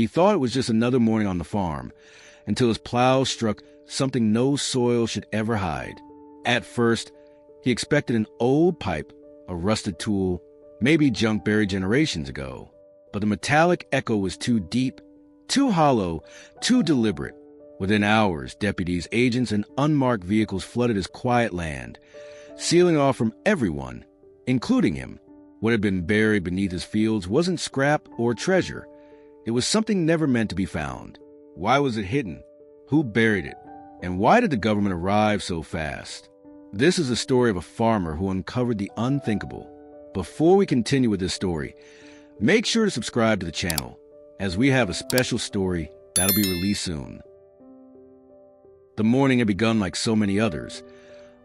He thought it was just another morning on the farm, until his plow struck something no soil should ever hide. At first, he expected an old pipe, a rusted tool, maybe junk buried generations ago. But the metallic echo was too deep, too hollow, too deliberate. Within hours, deputies, agents, and unmarked vehicles flooded his quiet land, sealing off from everyone, including him. What had been buried beneath his fields wasn't scrap or treasure. It was something never meant to be found. Why was it hidden? Who buried it? And why did the government arrive so fast? This is the story of a farmer who uncovered the unthinkable. Before we continue with this story, make sure to subscribe to the channel, as we have a special story that'll be released soon. The morning had begun like so many others,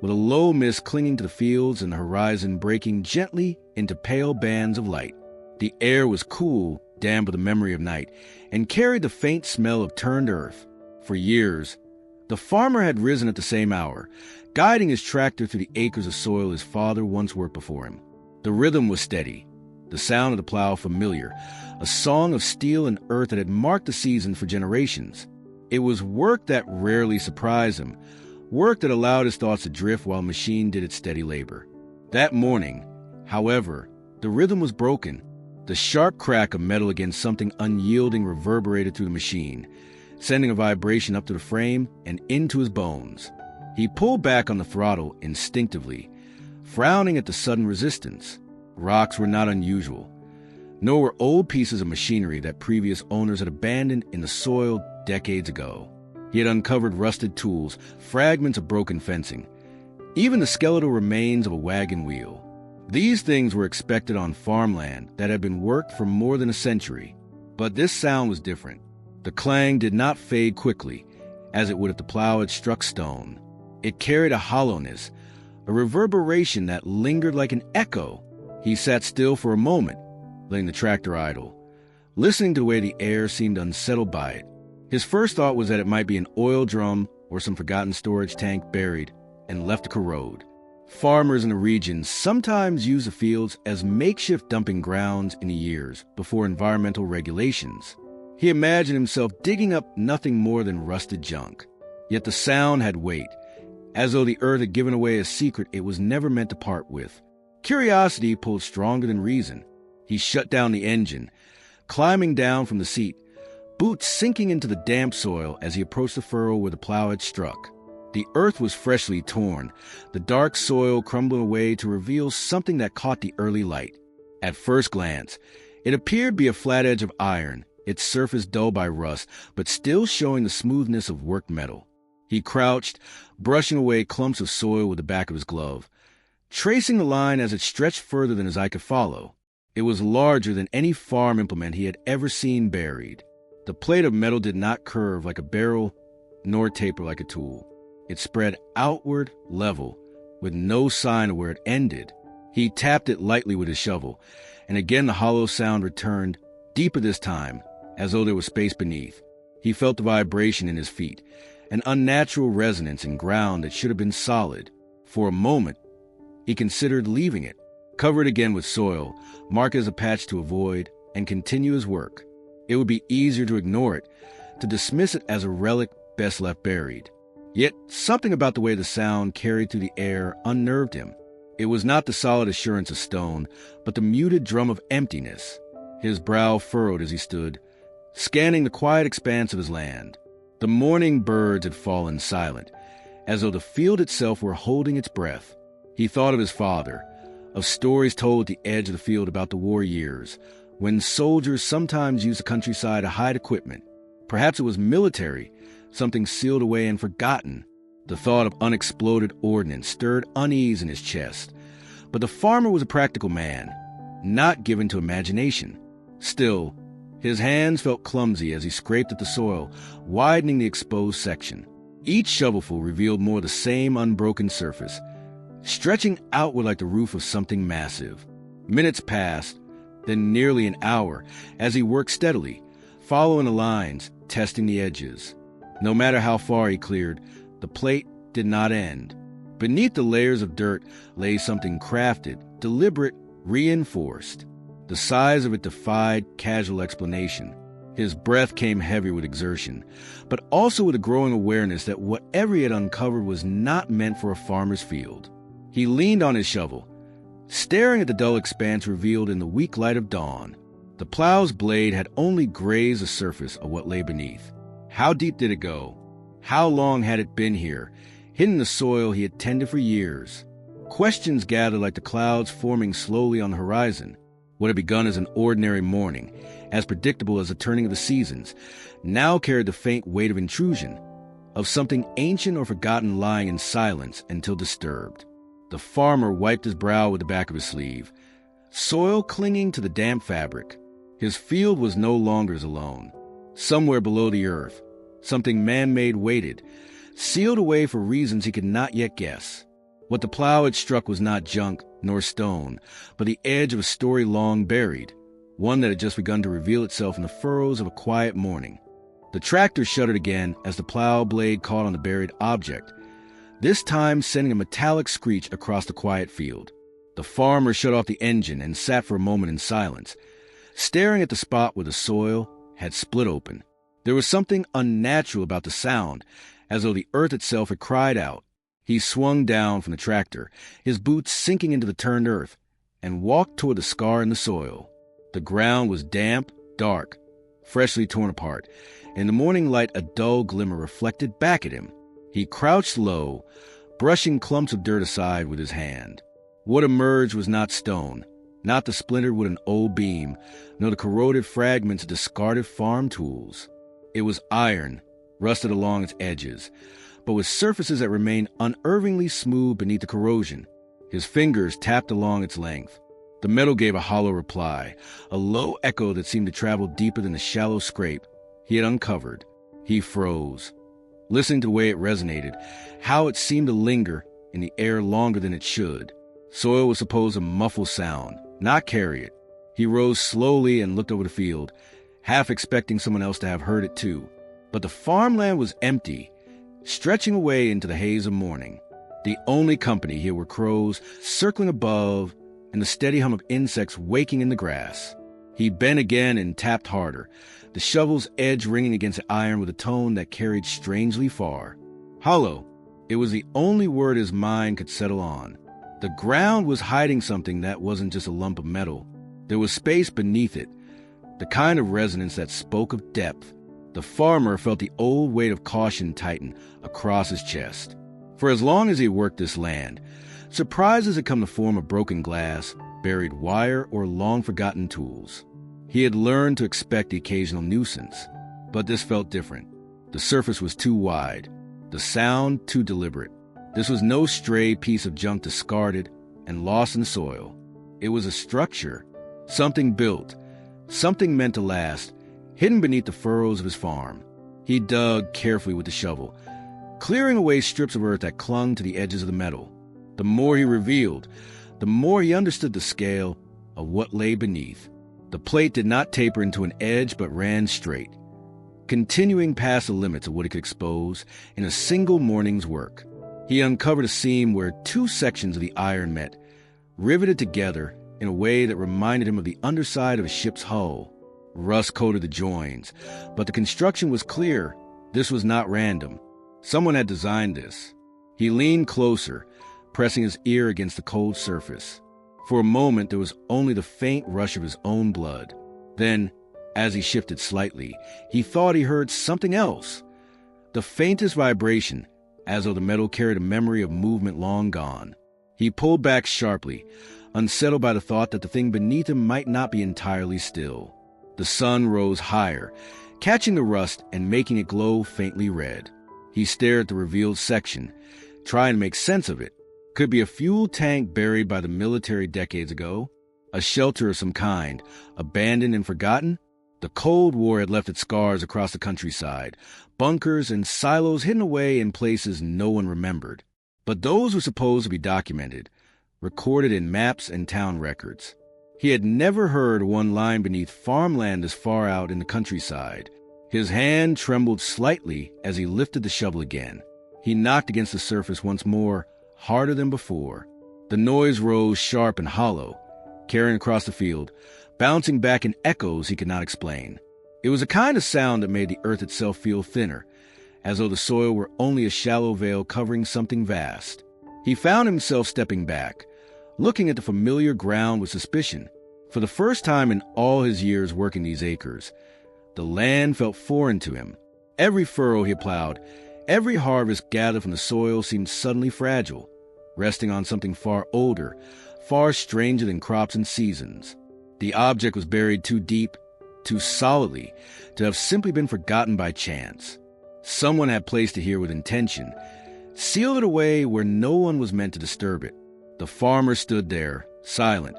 with a low mist clinging to the fields and the horizon breaking gently into pale bands of light. The air was cool, damp with the memory of night, and carried the faint smell of turned earth. For years, the farmer had risen at the same hour, guiding his tractor through the acres of soil his father once worked before him. The rhythm was steady, the sound of the plow familiar, a song of steel and earth that had marked the season for generations. It was work that rarely surprised him, work that allowed his thoughts to drift while the machine did its steady labor. That morning, however, the rhythm was broken. The sharp crack of metal against something unyielding reverberated through the machine, sending a vibration up to the frame and into his bones. He pulled back on the throttle instinctively, frowning at the sudden resistance. Rocks were not unusual, nor were old pieces of machinery that previous owners had abandoned in the soil decades ago. He had uncovered rusted tools, fragments of broken fencing, even the skeletal remains of a wagon wheel. These things were expected on farmland that had been worked for more than a century. But this sound was different. The clang did not fade quickly, as it would if the plow had struck stone. It carried a hollowness, a reverberation that lingered like an echo. He sat still for a moment, letting the tractor idle, listening to the way the air seemed unsettled by it. His first thought was that it might be an oil drum or some forgotten storage tank buried and left to corrode. Farmers in the region sometimes use the fields as makeshift dumping grounds in the years before environmental regulations. He imagined himself digging up nothing more than rusted junk. Yet the sound had weight, as though the earth had given away a secret it was never meant to part with. Curiosity pulled stronger than reason. He shut down the engine, climbing down from the seat, boots sinking into the damp soil as he approached the furrow where the plow had struck. The earth was freshly torn, the dark soil crumbling away to reveal something that caught the early light. At first glance, it appeared to be a flat edge of iron, its surface dull by rust, but still showing the smoothness of worked metal. He crouched, brushing away clumps of soil with the back of his glove, tracing the line as it stretched further than his eye could follow. It was larger than any farm implement he had ever seen buried. The plate of metal did not curve like a barrel, nor taper like a tool. It spread outward, level, with no sign of where it ended. He tapped it lightly with his shovel, and again the hollow sound returned, deeper this time, as though there was space beneath. He felt the vibration in his feet, an unnatural resonance in ground that should have been solid. For a moment, he considered leaving it, cover it again with soil, mark it as a patch to avoid, and continue his work. It would be easier to ignore it, to dismiss it as a relic best left buried. Yet something about the way the sound carried through the air unnerved him. It was not the solid assurance of stone, but the muted drum of emptiness. His brow furrowed as he stood, scanning the quiet expanse of his land. The morning birds had fallen silent, as though the field itself were holding its breath. He thought of his father, of stories told at the edge of the field about the war years, when soldiers sometimes used the countryside to hide equipment. Perhaps it was military, something sealed away and forgotten. The thought of unexploded ordnance stirred unease in his chest. But the farmer was a practical man, not given to imagination. Still, his hands felt clumsy as he scraped at the soil, widening the exposed section. Each shovelful revealed more of the same unbroken surface, stretching outward like the roof of something massive. Minutes passed, then nearly an hour, as he worked steadily, following the lines, testing the edges. No matter how far he cleared, the plate did not end. Beneath the layers of dirt lay something crafted, deliberate, reinforced. The size of it defied casual explanation. His breath came heavy with exertion, but also with a growing awareness that whatever he had uncovered was not meant for a farmer's field. He leaned on his shovel, staring at the dull expanse revealed in the weak light of dawn. The plow's blade had only grazed the surface of what lay beneath. How deep did it go? How long had it been here, hidden in the soil he had tended for years? Questions gathered like the clouds forming slowly on the horizon. What had begun as an ordinary morning, as predictable as the turning of the seasons, now carried the faint weight of intrusion, of something ancient or forgotten lying in silence until disturbed. The farmer wiped his brow with the back of his sleeve, soil clinging to the damp fabric. His field was no longer his alone. Somewhere below the earth, something man-made waited, sealed away for reasons he could not yet guess. What the plow had struck was not junk nor stone, but the edge of a story long buried, one that had just begun to reveal itself in the furrows of a quiet morning. The tractor shuddered again as the plow blade caught on the buried object, this time sending a metallic screech across the quiet field. The farmer shut off the engine and sat for a moment in silence, staring at the spot where the soil had split open. There was something unnatural about the sound, as though the earth itself had cried out. He swung down from the tractor, his boots sinking into the turned earth, and walked toward the scar in the soil. The ground was damp, dark, freshly torn apart. In the morning light, a dull glimmer reflected back at him. He crouched low, brushing clumps of dirt aside with his hand. What emerged was not stone, not the splintered wood of an old beam, nor the corroded fragments of discarded farm tools. It was iron, rusted along its edges, but with surfaces that remained unervingly smooth beneath the corrosion. His fingers tapped along its length. The metal gave a hollow reply, a low echo that seemed to travel deeper than the shallow scrape he had uncovered. He froze, listening to the way it resonated, how it seemed to linger in the air longer than it should. Soil was supposed to muffle sound, not carry it. He rose slowly and looked over the field, half expecting someone else to have heard it too. But the farmland was empty, stretching away into the haze of morning. The only company here were crows circling above and the steady hum of insects waking in the grass. He bent again and tapped harder, the shovel's edge ringing against the iron with a tone that carried strangely far. Hollow. It was the only word his mind could settle on. The ground was hiding something that wasn't just a lump of metal. There was space beneath it, the kind of resonance that spoke of depth. The farmer felt the old weight of caution tighten across his chest. For as long as he worked this land, surprises had come in the form of broken glass, buried wire, or long-forgotten tools. He had learned to expect the occasional nuisance, but this felt different. The surface was too wide, the sound too deliberate. This was no stray piece of junk discarded and lost in soil. It was a structure, something built, something meant to last, hidden beneath the furrows of his farm. He dug carefully with the shovel, clearing away strips of earth that clung to the edges of the metal. The more he revealed, the more he understood the scale of what lay beneath. The plate did not taper into an edge but ran straight, continuing past the limits of what it could expose in a single morning's work. He uncovered a seam where two sections of the iron met, riveted together in a way that reminded him of the underside of a ship's hull. Rust coated the joins, but the construction was clear. This was not random. Someone had designed this. He leaned closer, pressing his ear against the cold surface. For a moment, there was only the faint rush of his own blood. Then, as he shifted slightly, he thought he heard something else. The faintest vibration, as though the metal carried a memory of movement long gone. He pulled back sharply, unsettled by the thought that the thing beneath him might not be entirely still. The sun rose higher, catching the rust and making it glow faintly red. He stared at the revealed section, trying to make sense of it. Could be a fuel tank buried by the military decades ago, a shelter of some kind, abandoned and forgotten. The Cold War had left its scars across the countryside, bunkers and silos hidden away in places no one remembered. But those were supposed to be documented, recorded in maps and town records. He had never heard one lying beneath farmland this far out in the countryside. His hand trembled slightly as he lifted the shovel again. He knocked against the surface once more, harder than before. The noise rose sharp and hollow, carrying across the field, bouncing back in echoes he could not explain. It was a kind of sound that made the earth itself feel thinner, as though the soil were only a shallow veil covering something vast. He found himself stepping back, looking at the familiar ground with suspicion. For the first time in all his years working these acres, the land felt foreign to him. Every furrow he plowed, every harvest gathered from the soil seemed suddenly fragile, resting on something far older, far stranger than crops and seasons. The object was buried too deep, too solidly, to have simply been forgotten by chance. Someone had placed it here with intention, sealed it away where no one was meant to disturb it. The farmer stood there, silent,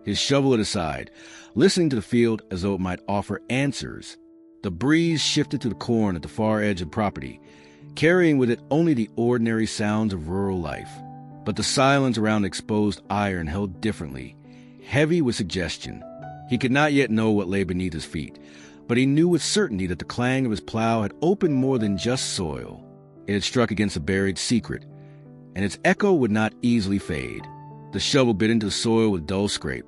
his shovel at his side, listening to the field as though it might offer answers. The breeze shifted to the corn at the far edge of the property, carrying with it only the ordinary sounds of rural life. But the silence around the exposed iron held differently, heavy with suggestion. He could not yet know what lay beneath his feet, but he knew with certainty that the clang of his plow had opened more than just soil. It had struck against a buried secret, and its echo would not easily fade. The shovel bit into the soil with dull scrape,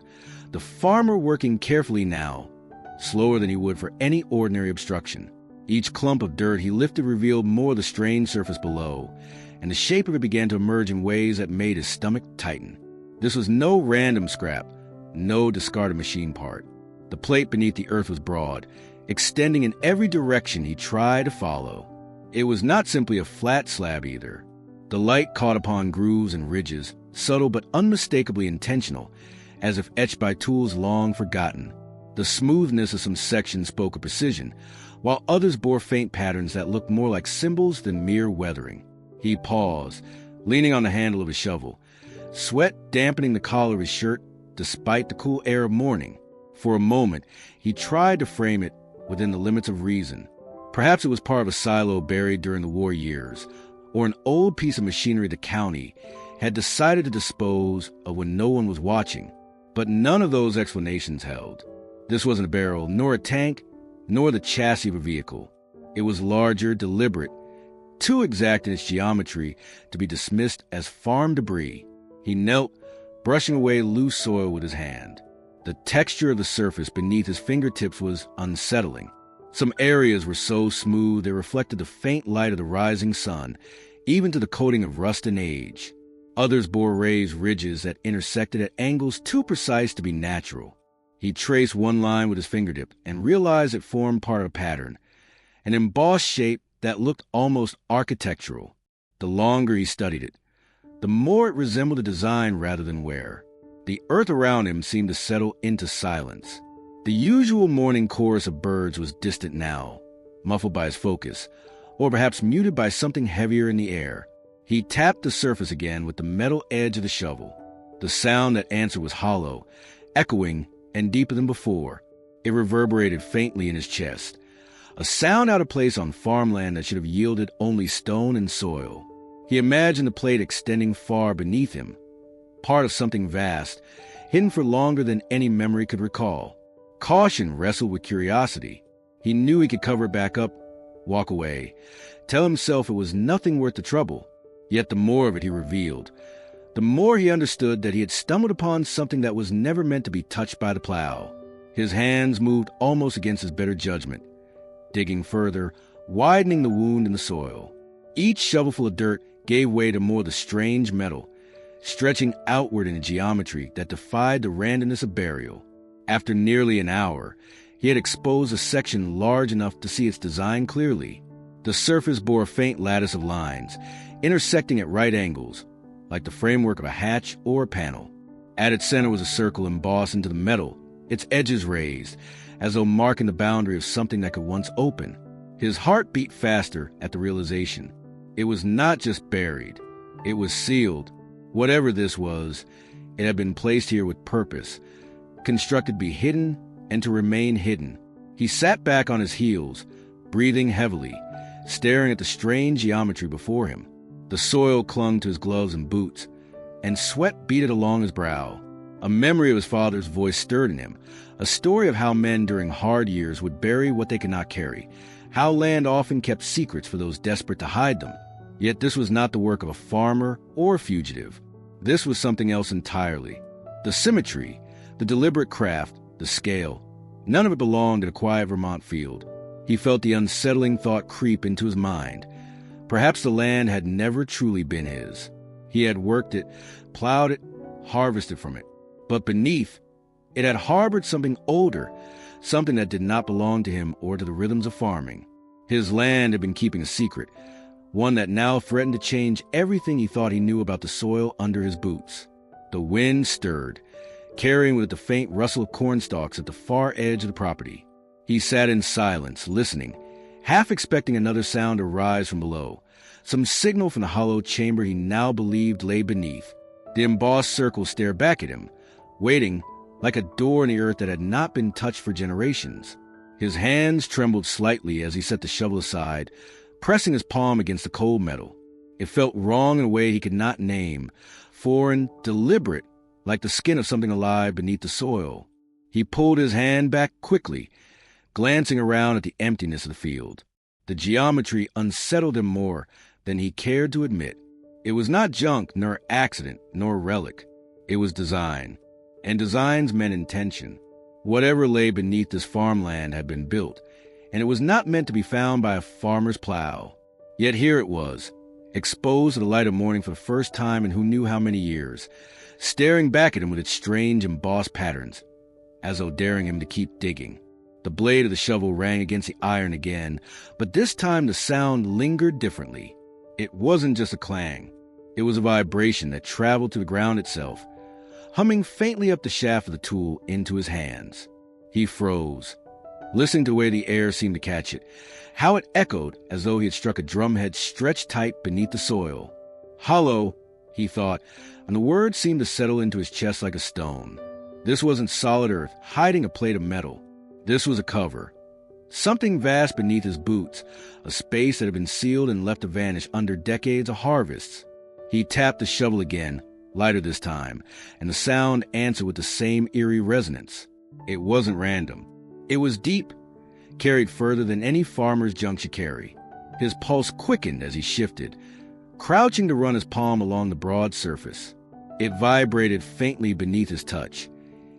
the farmer working carefully now, slower than he would for any ordinary obstruction. Each clump of dirt he lifted revealed more of the strange surface below, and the shape of it began to emerge in ways that made his stomach tighten. This was no random scrap, no discarded machine part. The plate beneath the earth was broad, extending in every direction he tried to follow. It was not simply a flat slab either. The light caught upon grooves and ridges, subtle but unmistakably intentional, as if etched by tools long forgotten. The smoothness of some sections spoke of precision, while others bore faint patterns that looked more like symbols than mere weathering. He paused, leaning on the handle of his shovel, sweat dampening the collar of his shirt despite the cool air of morning. For a moment, he tried to frame it within the limits of reason. Perhaps it was part of a silo buried during the war years, or an old piece of machinery the county had decided to dispose of when no one was watching. But none of those explanations held. This wasn't a barrel, nor a tank, nor the chassis of a vehicle. It was larger, deliberate, too exact in its geometry to be dismissed as farm debris. He knelt, brushing away loose soil with his hand. The texture of the surface beneath his fingertips was unsettling. Some areas were so smooth they reflected the faint light of the rising sun, even to the coating of rust and age. Others bore raised ridges that intersected at angles too precise to be natural. He traced one line with his fingertip and realized it formed part of a pattern, an embossed shape that looked almost architectural. The longer he studied it, the more it resembled a design rather than wear. The earth around him seemed to settle into silence. The usual morning chorus of birds was distant now, muffled by his focus, or perhaps muted by something heavier in the air. He tapped the surface again with the metal edge of the shovel. The sound that answered was hollow, echoing, and deeper than before. It reverberated faintly in his chest, a sound out of place on farmland that should have yielded only stone and soil. He imagined the plate extending far beneath him, part of something vast, hidden for longer than any memory could recall. Caution wrestled with curiosity. He knew he could cover it back up, walk away, tell himself it was nothing worth the trouble. Yet the more of it he revealed, the more he understood that he had stumbled upon something that was never meant to be touched by the plow. His hands moved almost against his better judgment, digging further, widening the wound in the soil. Each shovelful of dirt gave way to more of the strange metal, stretching outward in a geometry that defied the randomness of burial. After nearly an hour, he had exposed a section large enough to see its design clearly. The surface bore a faint lattice of lines, intersecting at right angles, like the framework of a hatch or a panel. At its center was a circle embossed into the metal, its edges raised, as though marking the boundary of something that could once open. His heart beat faster at the realization. It was not just buried. It was sealed. Whatever this was, it had been placed here with purpose, constructed to be hidden and to remain hidden. He sat back on his heels, breathing heavily, staring at the strange geometry before him. The soil clung to his gloves and boots, and sweat beaded along his brow. A memory of his father's voice stirred in him, a story of how men during hard years would bury what they could not carry, how land often kept secrets for those desperate to hide them. Yet this was not the work of a farmer or a fugitive. This was something else entirely. The symmetry, the deliberate craft, the scale, None of it belonged in a quiet Vermont field. He felt the unsettling thought creep into his mind. Perhaps the land had never truly been his. He had worked it, plowed it, harvested from it. But beneath, it had harbored something older, something that did not belong to him or to the rhythms of farming. His land had been keeping a secret, one that now threatened to change everything he thought he knew about the soil under his boots. The wind stirred, carrying with it the faint rustle of corn stalks at the far edge of the property. He sat in silence, listening, half expecting another sound to rise from below, some signal from the hollow chamber he now believed lay beneath. The embossed circle stared back at him, waiting like a door in the earth that had not been touched for generations. His hands trembled slightly as he set the shovel aside, pressing his palm against the cold metal. It felt wrong in a way he could not name, foreign, deliberate, like the skin of something alive beneath the soil. He pulled his hand back quickly, glancing around at the emptiness of the field. The geometry unsettled him more than he cared to admit. It was not junk, nor accident, nor relic. It was design. And designs meant intention. Whatever lay beneath this farmland had been built, and it was not meant to be found by a farmer's plow. Yet here it was, exposed to the light of morning for the first time in who knew how many years, staring back at him with its strange embossed patterns, as though daring him to keep digging. The blade of the shovel rang against the iron again, but this time the sound lingered differently. It wasn't just a clang. It was a vibration that traveled to the ground itself, humming faintly up the shaft of the tool into his hands. He froze, listening to the way the air seemed to catch it, how it echoed as though he had struck a drumhead stretched tight beneath the soil. Hollow, he thought, and the words seemed to settle into his chest like a stone. This wasn't solid earth, hiding a plate of metal. This was a cover. Something vast beneath his boots, a space that had been sealed and left to vanish under decades of harvests. He tapped the shovel again, lighter this time, and the sound answered with the same eerie resonance. It wasn't random. It was deep, carried further than any farmer's junk should carry. His pulse quickened as he shifted, crouching to run his palm along the broad surface. It vibrated faintly beneath his touch,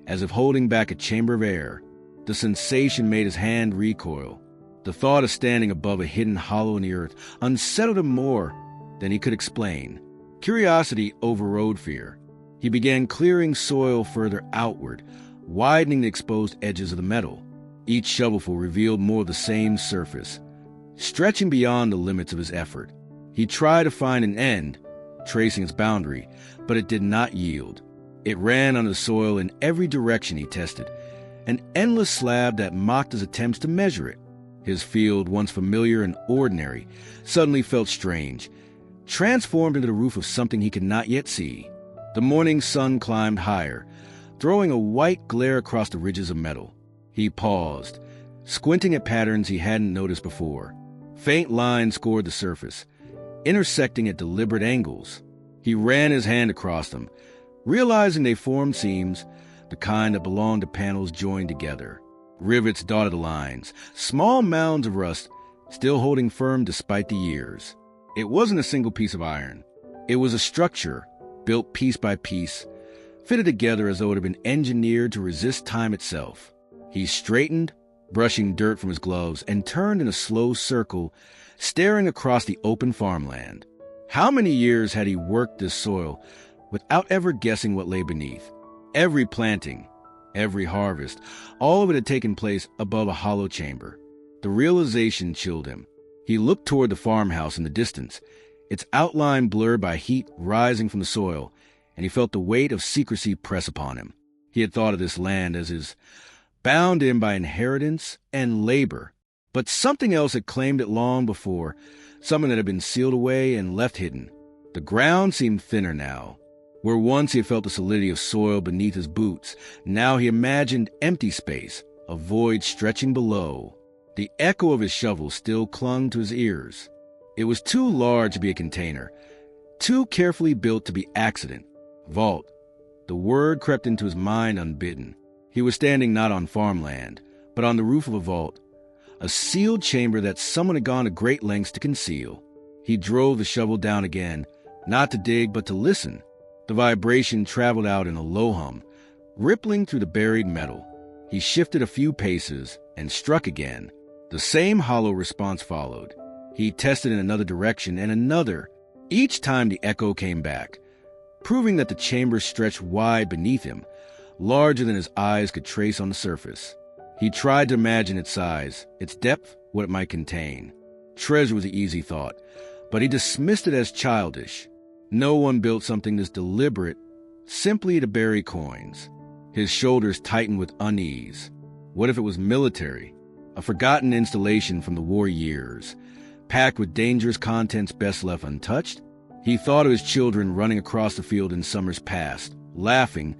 as if holding back a chamber of air. The sensation made his hand recoil. The thought of standing above a hidden hollow in the earth unsettled him more than he could explain. Curiosity overrode fear. He began clearing soil further outward, widening the exposed edges of the metal. Each shovelful revealed more of the same surface, stretching beyond the limits of his effort. He tried to find an end, tracing its boundary, but it did not yield. It ran under the soil in every direction he tested, an endless slab that mocked his attempts to measure it. His field, once familiar and ordinary, suddenly felt strange, transformed into the roof of something he could not yet see. The morning sun climbed higher, throwing a white glare across the ridges of metal. He paused, squinting at patterns he hadn't noticed before. Faint lines scored the surface, intersecting at deliberate angles. He ran his hand across them, realizing they formed seams, the kind that belonged to panels joined together. Rivets dotted the lines, small mounds of rust, still holding firm despite the years. It wasn't a single piece of iron. It was a structure, built piece by piece, fitted together as though it had been engineered to resist time itself. He straightened, brushing dirt from his gloves, and turned in a slow circle, staring across the open farmland. How many years had he worked this soil without ever guessing what lay beneath? Every planting, every harvest, all of it had taken place above a hollow chamber. The realization chilled him. He looked toward the farmhouse in the distance, its outline blurred by heat rising from the soil, and he felt the weight of secrecy press upon him. He had thought of this land as his, bound in by inheritance and labor. But something else had claimed it long before, something that had been sealed away and left hidden. The ground seemed thinner now. Where once he had felt the solidity of soil beneath his boots, now he imagined empty space, a void stretching below. The echo of his shovel still clung to his ears. It was too large to be a container, too carefully built to be accident. Vault. The word crept into his mind unbidden. He was standing not on farmland, but on the roof of a vault, a sealed chamber that someone had gone to great lengths to conceal. He drove the shovel down again, not to dig, but to listen. The vibration traveled out in a low hum, rippling through the buried metal. He shifted a few paces and struck again. The same hollow response followed. He tested in another direction and another. Each time the echo came back, proving that the chamber stretched wide beneath him, larger than his eyes could trace on the surface. He tried to imagine its size, its depth, what it might contain. Treasure was an easy thought, but he dismissed it as childish. No one built something this deliberate simply to bury coins. His shoulders tightened with unease. What if it was military? A forgotten installation from the war years, packed with dangerous contents best left untouched? He thought of his children running across the field in summers past, laughing,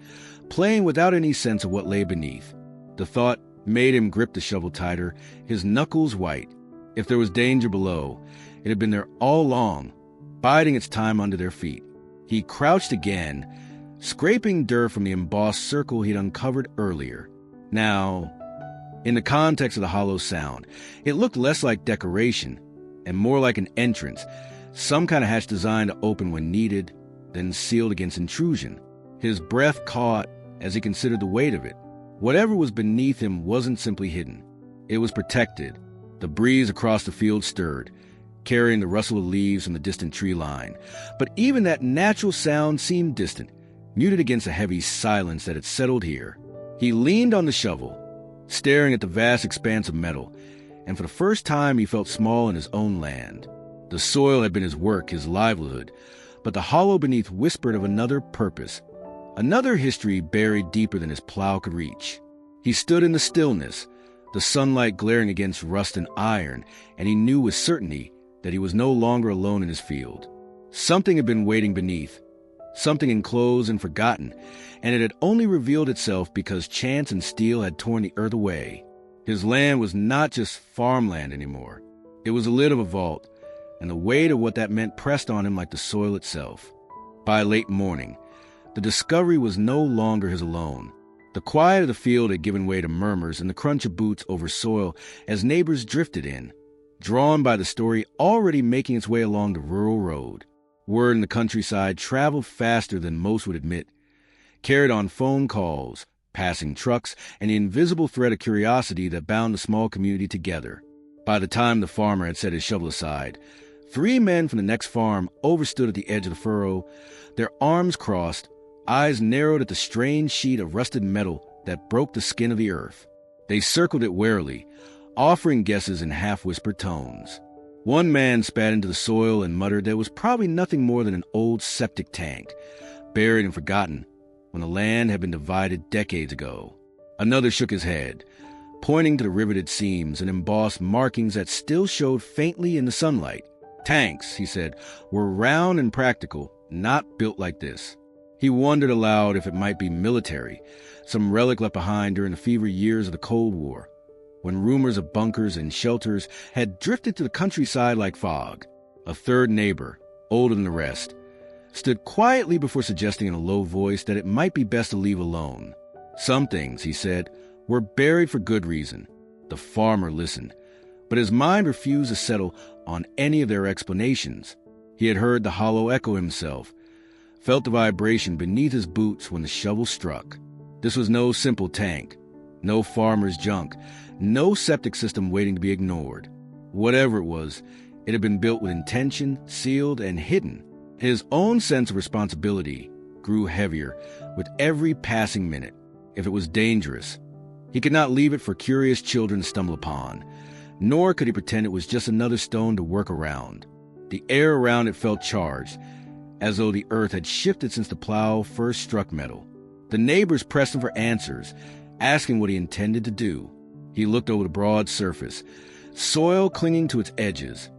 playing without any sense of what lay beneath. The thought made him grip the shovel tighter, his knuckles white. If there was danger below, it had been there all along, biding its time under their feet. He crouched again, scraping dirt from the embossed circle he'd uncovered earlier. Now, in the context of the hollow sound, it looked less like decoration and more like an entrance, some kind of hatch designed to open when needed, then sealed against intrusion. His breath caught as he considered the weight of it. Whatever was beneath him wasn't simply hidden. It was protected. The breeze across the field stirred, carrying the rustle of leaves from the distant tree line. But even that natural sound seemed distant, muted against the heavy silence that had settled here. He leaned on the shovel, staring at the vast expanse of metal, and for the first time he felt small in his own land. The soil had been his work, his livelihood, but the hollow beneath whispered of another purpose, another history buried deeper than his plow could reach. He stood in the stillness, the sunlight glaring against rust and iron, and he knew with certainty that he was no longer alone in his field. Something had been waiting beneath, something enclosed and forgotten, and it had only revealed itself because chance and steel had torn the earth away. His land was not just farmland anymore. It was the lid of a vault, and the weight of what that meant pressed on him like the soil itself. By late morning, the discovery was no longer his alone. The quiet of the field had given way to murmurs and the crunch of boots over soil as neighbors drifted in, drawn by the story already making its way along the rural road. Word in the countryside traveled faster than most would admit, carried on phone calls, passing trucks, and the invisible thread of curiosity that bound the small community together. By the time the farmer had set his shovel aside, 3 men from the next farm overstood at the edge of the furrow, their arms crossed, eyes narrowed at the strange sheet of rusted metal that broke the skin of the earth. They circled it warily, offering guesses in half-whispered tones. One man spat into the soil and muttered there was probably nothing more than an old septic tank, buried and forgotten when the land had been divided decades ago. Another shook his head, pointing to the riveted seams and embossed markings that still showed faintly in the sunlight. Tanks, he said, were round and practical, not built like this. He wondered aloud if it might be military, some relic left behind during the fever years of the Cold War, when rumors of bunkers and shelters had drifted to the countryside like fog. A third neighbor, older than the rest, stood quietly before suggesting in a low voice that it might be best to leave alone. Some things, he said, were buried for good reason. The farmer listened, but his mind refused to settle on any of their explanations. He had heard the hollow echo himself, felt the vibration beneath his boots when the shovel struck. This was no simple tank, no farmer's junk, no septic system waiting to be ignored. Whatever it was, it had been built with intention, sealed, and hidden. His own sense of responsibility grew heavier with every passing minute. If it was dangerous, he could not leave it for curious children to stumble upon, nor could he pretend it was just another stone to work around. The air around it felt charged, as though the earth had shifted since the plow first struck metal. The neighbors pressed him for answers, asking what he intended to do. He looked over the broad surface, soil clinging to its edges,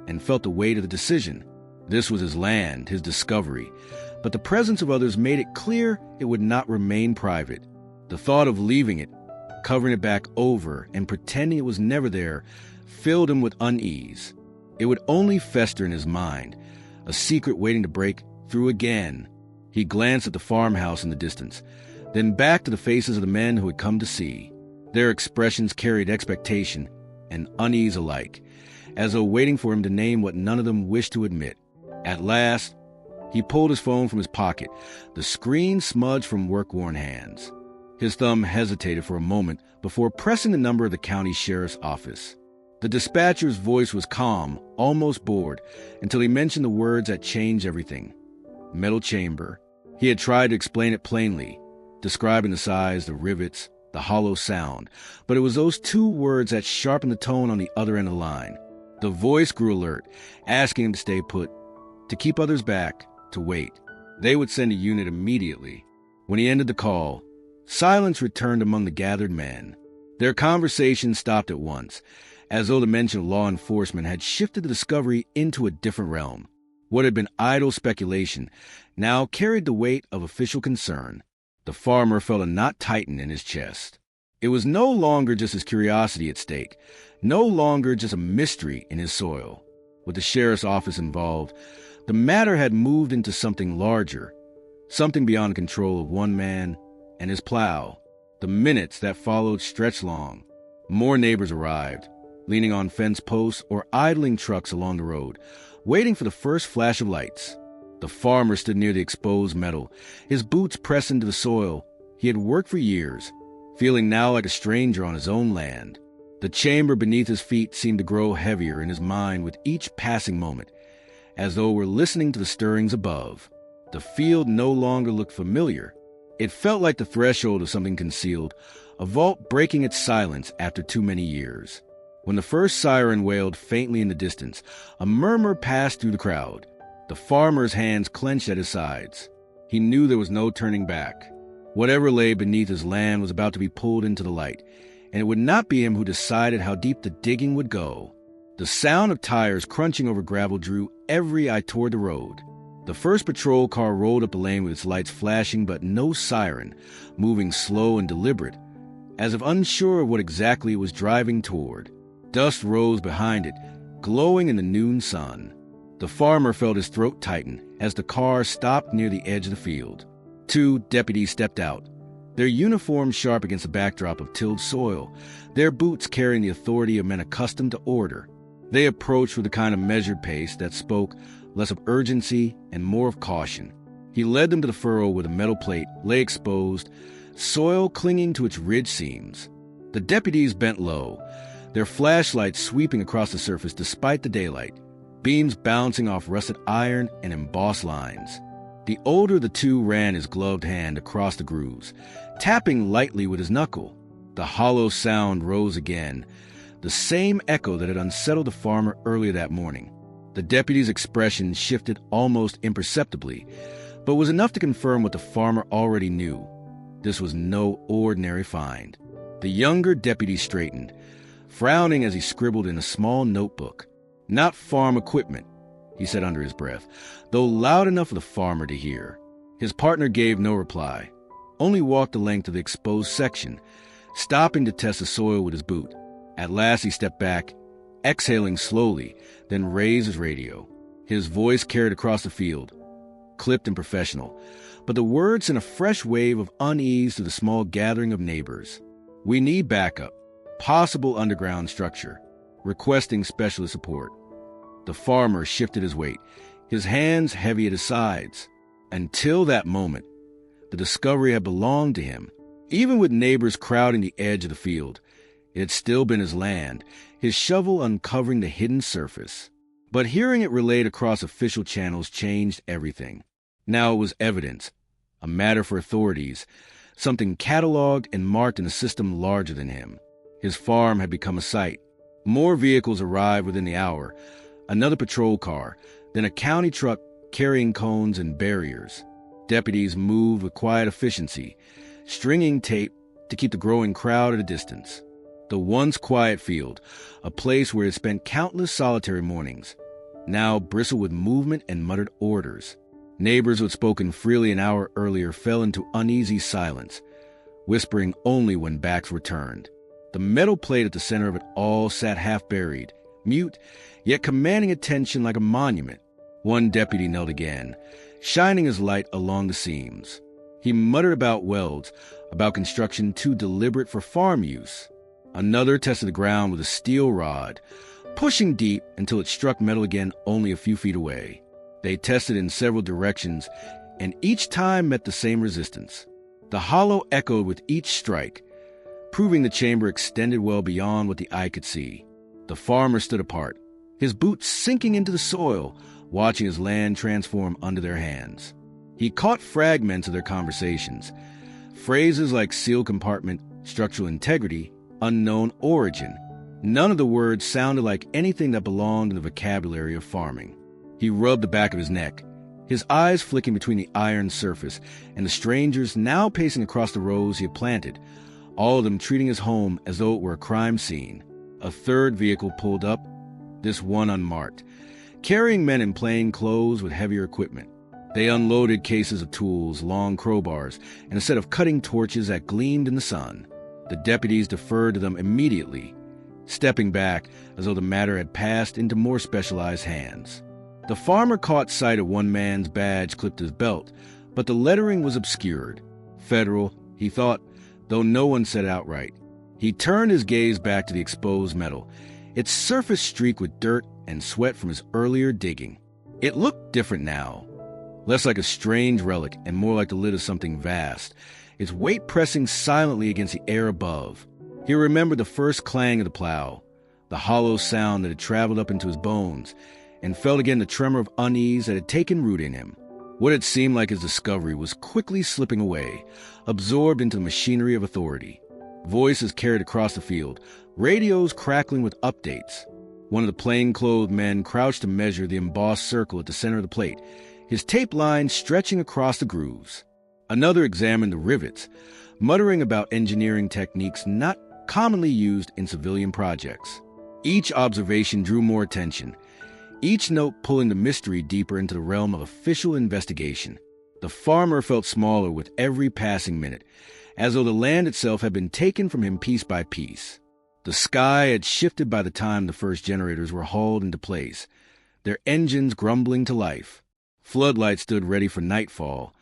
and felt the weight of the decision. This was his land, his discovery, but the presence of others made it clear it would not remain private. The thought of leaving it, covering it back over, and pretending it was never there filled him with unease. It would only fester in his mind, a secret waiting to break through again. He glanced at the farmhouse in the distance, then back to the faces of the men who had come to see. Their expressions carried expectation and unease alike, as though waiting for him to name what none of them wished to admit. At last, he pulled his phone from his pocket, the screen smudged from work-worn hands. His thumb hesitated for a moment before pressing the number of the county sheriff's office. The dispatcher's voice was calm, almost bored, until he mentioned the words that changed everything. Metal chamber. He had tried to explain it plainly, describing the size, the rivets, the hollow sound, but it was those two words that sharpened the tone on the other end of the line. The voice grew alert, asking him to stay put, to keep others back, to wait. They would send a unit immediately. When he ended the call, silence returned among the gathered men. Their conversation stopped at once, as though the mention of law enforcement had shifted the discovery into a different realm. What had been idle speculation now carried the weight of official concern. The farmer felt a knot tighten in his chest. It was no longer just his curiosity at stake, no longer just a mystery in his soil. With the sheriff's office involved, the matter had moved into something larger, something beyond the control of one man and his plow. The minutes that followed stretched long. More neighbors arrived, leaning on fence posts or idling trucks along the road, waiting for the first flash of lights. The farmer stood near the exposed metal, his boots pressed into the soil. He had worked for years, feeling now like a stranger on his own land. The chamber beneath his feet seemed to grow heavier in his mind with each passing moment, as though we're listening to the stirrings above. The field no longer looked familiar. It felt like the threshold of something concealed, a vault breaking its silence after too many years. When the first siren wailed faintly in the distance, a murmur passed through the crowd. The farmer's hands clenched at his sides. He knew there was no turning back. Whatever lay beneath his land was about to be pulled into the light, and it would not be him who decided how deep the digging would go. The sound of tires crunching over gravel drew every eye toward the road. The first patrol car rolled up the lane with its lights flashing but no siren, moving slow and deliberate, as if unsure of what exactly it was driving toward. Dust rose behind it, glowing in the noon sun. The farmer felt his throat tighten as the car stopped near the edge of the field. Two deputies stepped out, their uniforms sharp against the backdrop of tilled soil, their boots carrying the authority of men accustomed to order. They approached with a kind of measured pace that spoke less of urgency and more of caution. He led them to the furrow where the metal plate lay exposed, soil clinging to its ridge seams. The deputies bent low, their flashlights sweeping across the surface despite the daylight, beams bouncing off rusted iron and embossed lines. The older of the two ran his gloved hand across the grooves, tapping lightly with his knuckle. The hollow sound rose again, the same echo that had unsettled the farmer earlier that morning. The deputy's expression shifted almost imperceptibly, but was enough to confirm what the farmer already knew. This was no ordinary find. The younger deputy straightened, frowning as he scribbled in a small notebook. "Not farm equipment," he said under his breath, though loud enough for the farmer to hear. His partner gave no reply, only walked the length of the exposed section, stopping to test the soil with his boot. At last he stepped back, exhaling slowly, then raised his radio. His voice carried across the field, clipped and professional, but the words sent a fresh wave of unease to the small gathering of neighbors. "We need backup, possible underground structure, requesting specialist support." The farmer shifted his weight, his hands heavy at his sides. Until that moment, the discovery had belonged to him. Even with neighbors crowding the edge of the field, it had still been his land, his shovel uncovering the hidden surface. But hearing it relayed across official channels changed everything. Now it was evidence, a matter for authorities, something cataloged and marked in a system larger than him. His farm had become a sight. More vehicles arrived within the hour, another patrol car, then a county truck carrying cones and barriers. Deputies moved with quiet efficiency, stringing tape to keep the growing crowd at a distance. The once quiet field, a place where it spent countless solitary mornings, now bristled with movement and muttered orders. Neighbors who had spoken freely an hour earlier fell into uneasy silence, whispering only when backs were turned. The metal plate at the center of it all sat half-buried, mute, yet commanding attention like a monument. One deputy knelt again, shining his light along the seams. He muttered about welds, about construction too deliberate for farm use. Another tested the ground with a steel rod, pushing deep until it struck metal again only a few feet away. They tested in several directions, and each time met the same resistance. The hollow echoed with each strike, proving the chamber extended well beyond what the eye could see. The farmer stood apart, his boots sinking into the soil, watching his land transform under their hands. He caught fragments of their conversations, phrases like seal compartment, structural integrity, unknown origin. None of the words sounded like anything that belonged in the vocabulary of farming. He rubbed the back of his neck, his eyes flicking between the iron surface and the strangers now pacing across the rows he had planted, all of them treating his home as though it were a crime scene. A third vehicle pulled up, this one unmarked, carrying men in plain clothes with heavier equipment. They unloaded cases of tools, long crowbars, and a set of cutting torches that gleamed in the sun. The deputies deferred to them immediately, stepping back as though the matter had passed into more specialized hands. The farmer caught sight of one man's badge clipped to his belt, but the lettering was obscured. Federal, he thought, though no one said it outright. He turned his gaze back to the exposed metal, its surface streaked with dirt and sweat from his earlier digging. It looked different now, less like a strange relic and more like the lid of something vast, its weight pressing silently against the air above. He remembered the first clang of the plow, the hollow sound that had traveled up into his bones, and felt again the tremor of unease that had taken root in him. What had seemed like his discovery was quickly slipping away, absorbed into the machinery of authority. Voices carried across the field, radios crackling with updates. One of the plainclothed men crouched to measure the embossed circle at the center of the plate, his tape line stretching across the grooves. Another examined the rivets, muttering about engineering techniques not commonly used in civilian projects. Each observation drew more attention, each note pulling the mystery deeper into the realm of official investigation. The farmer felt smaller with every passing minute, as though the land itself had been taken from him piece by piece. The sky had shifted by the time the first generators were hauled into place, their engines grumbling to life. Floodlights stood ready for nightfall,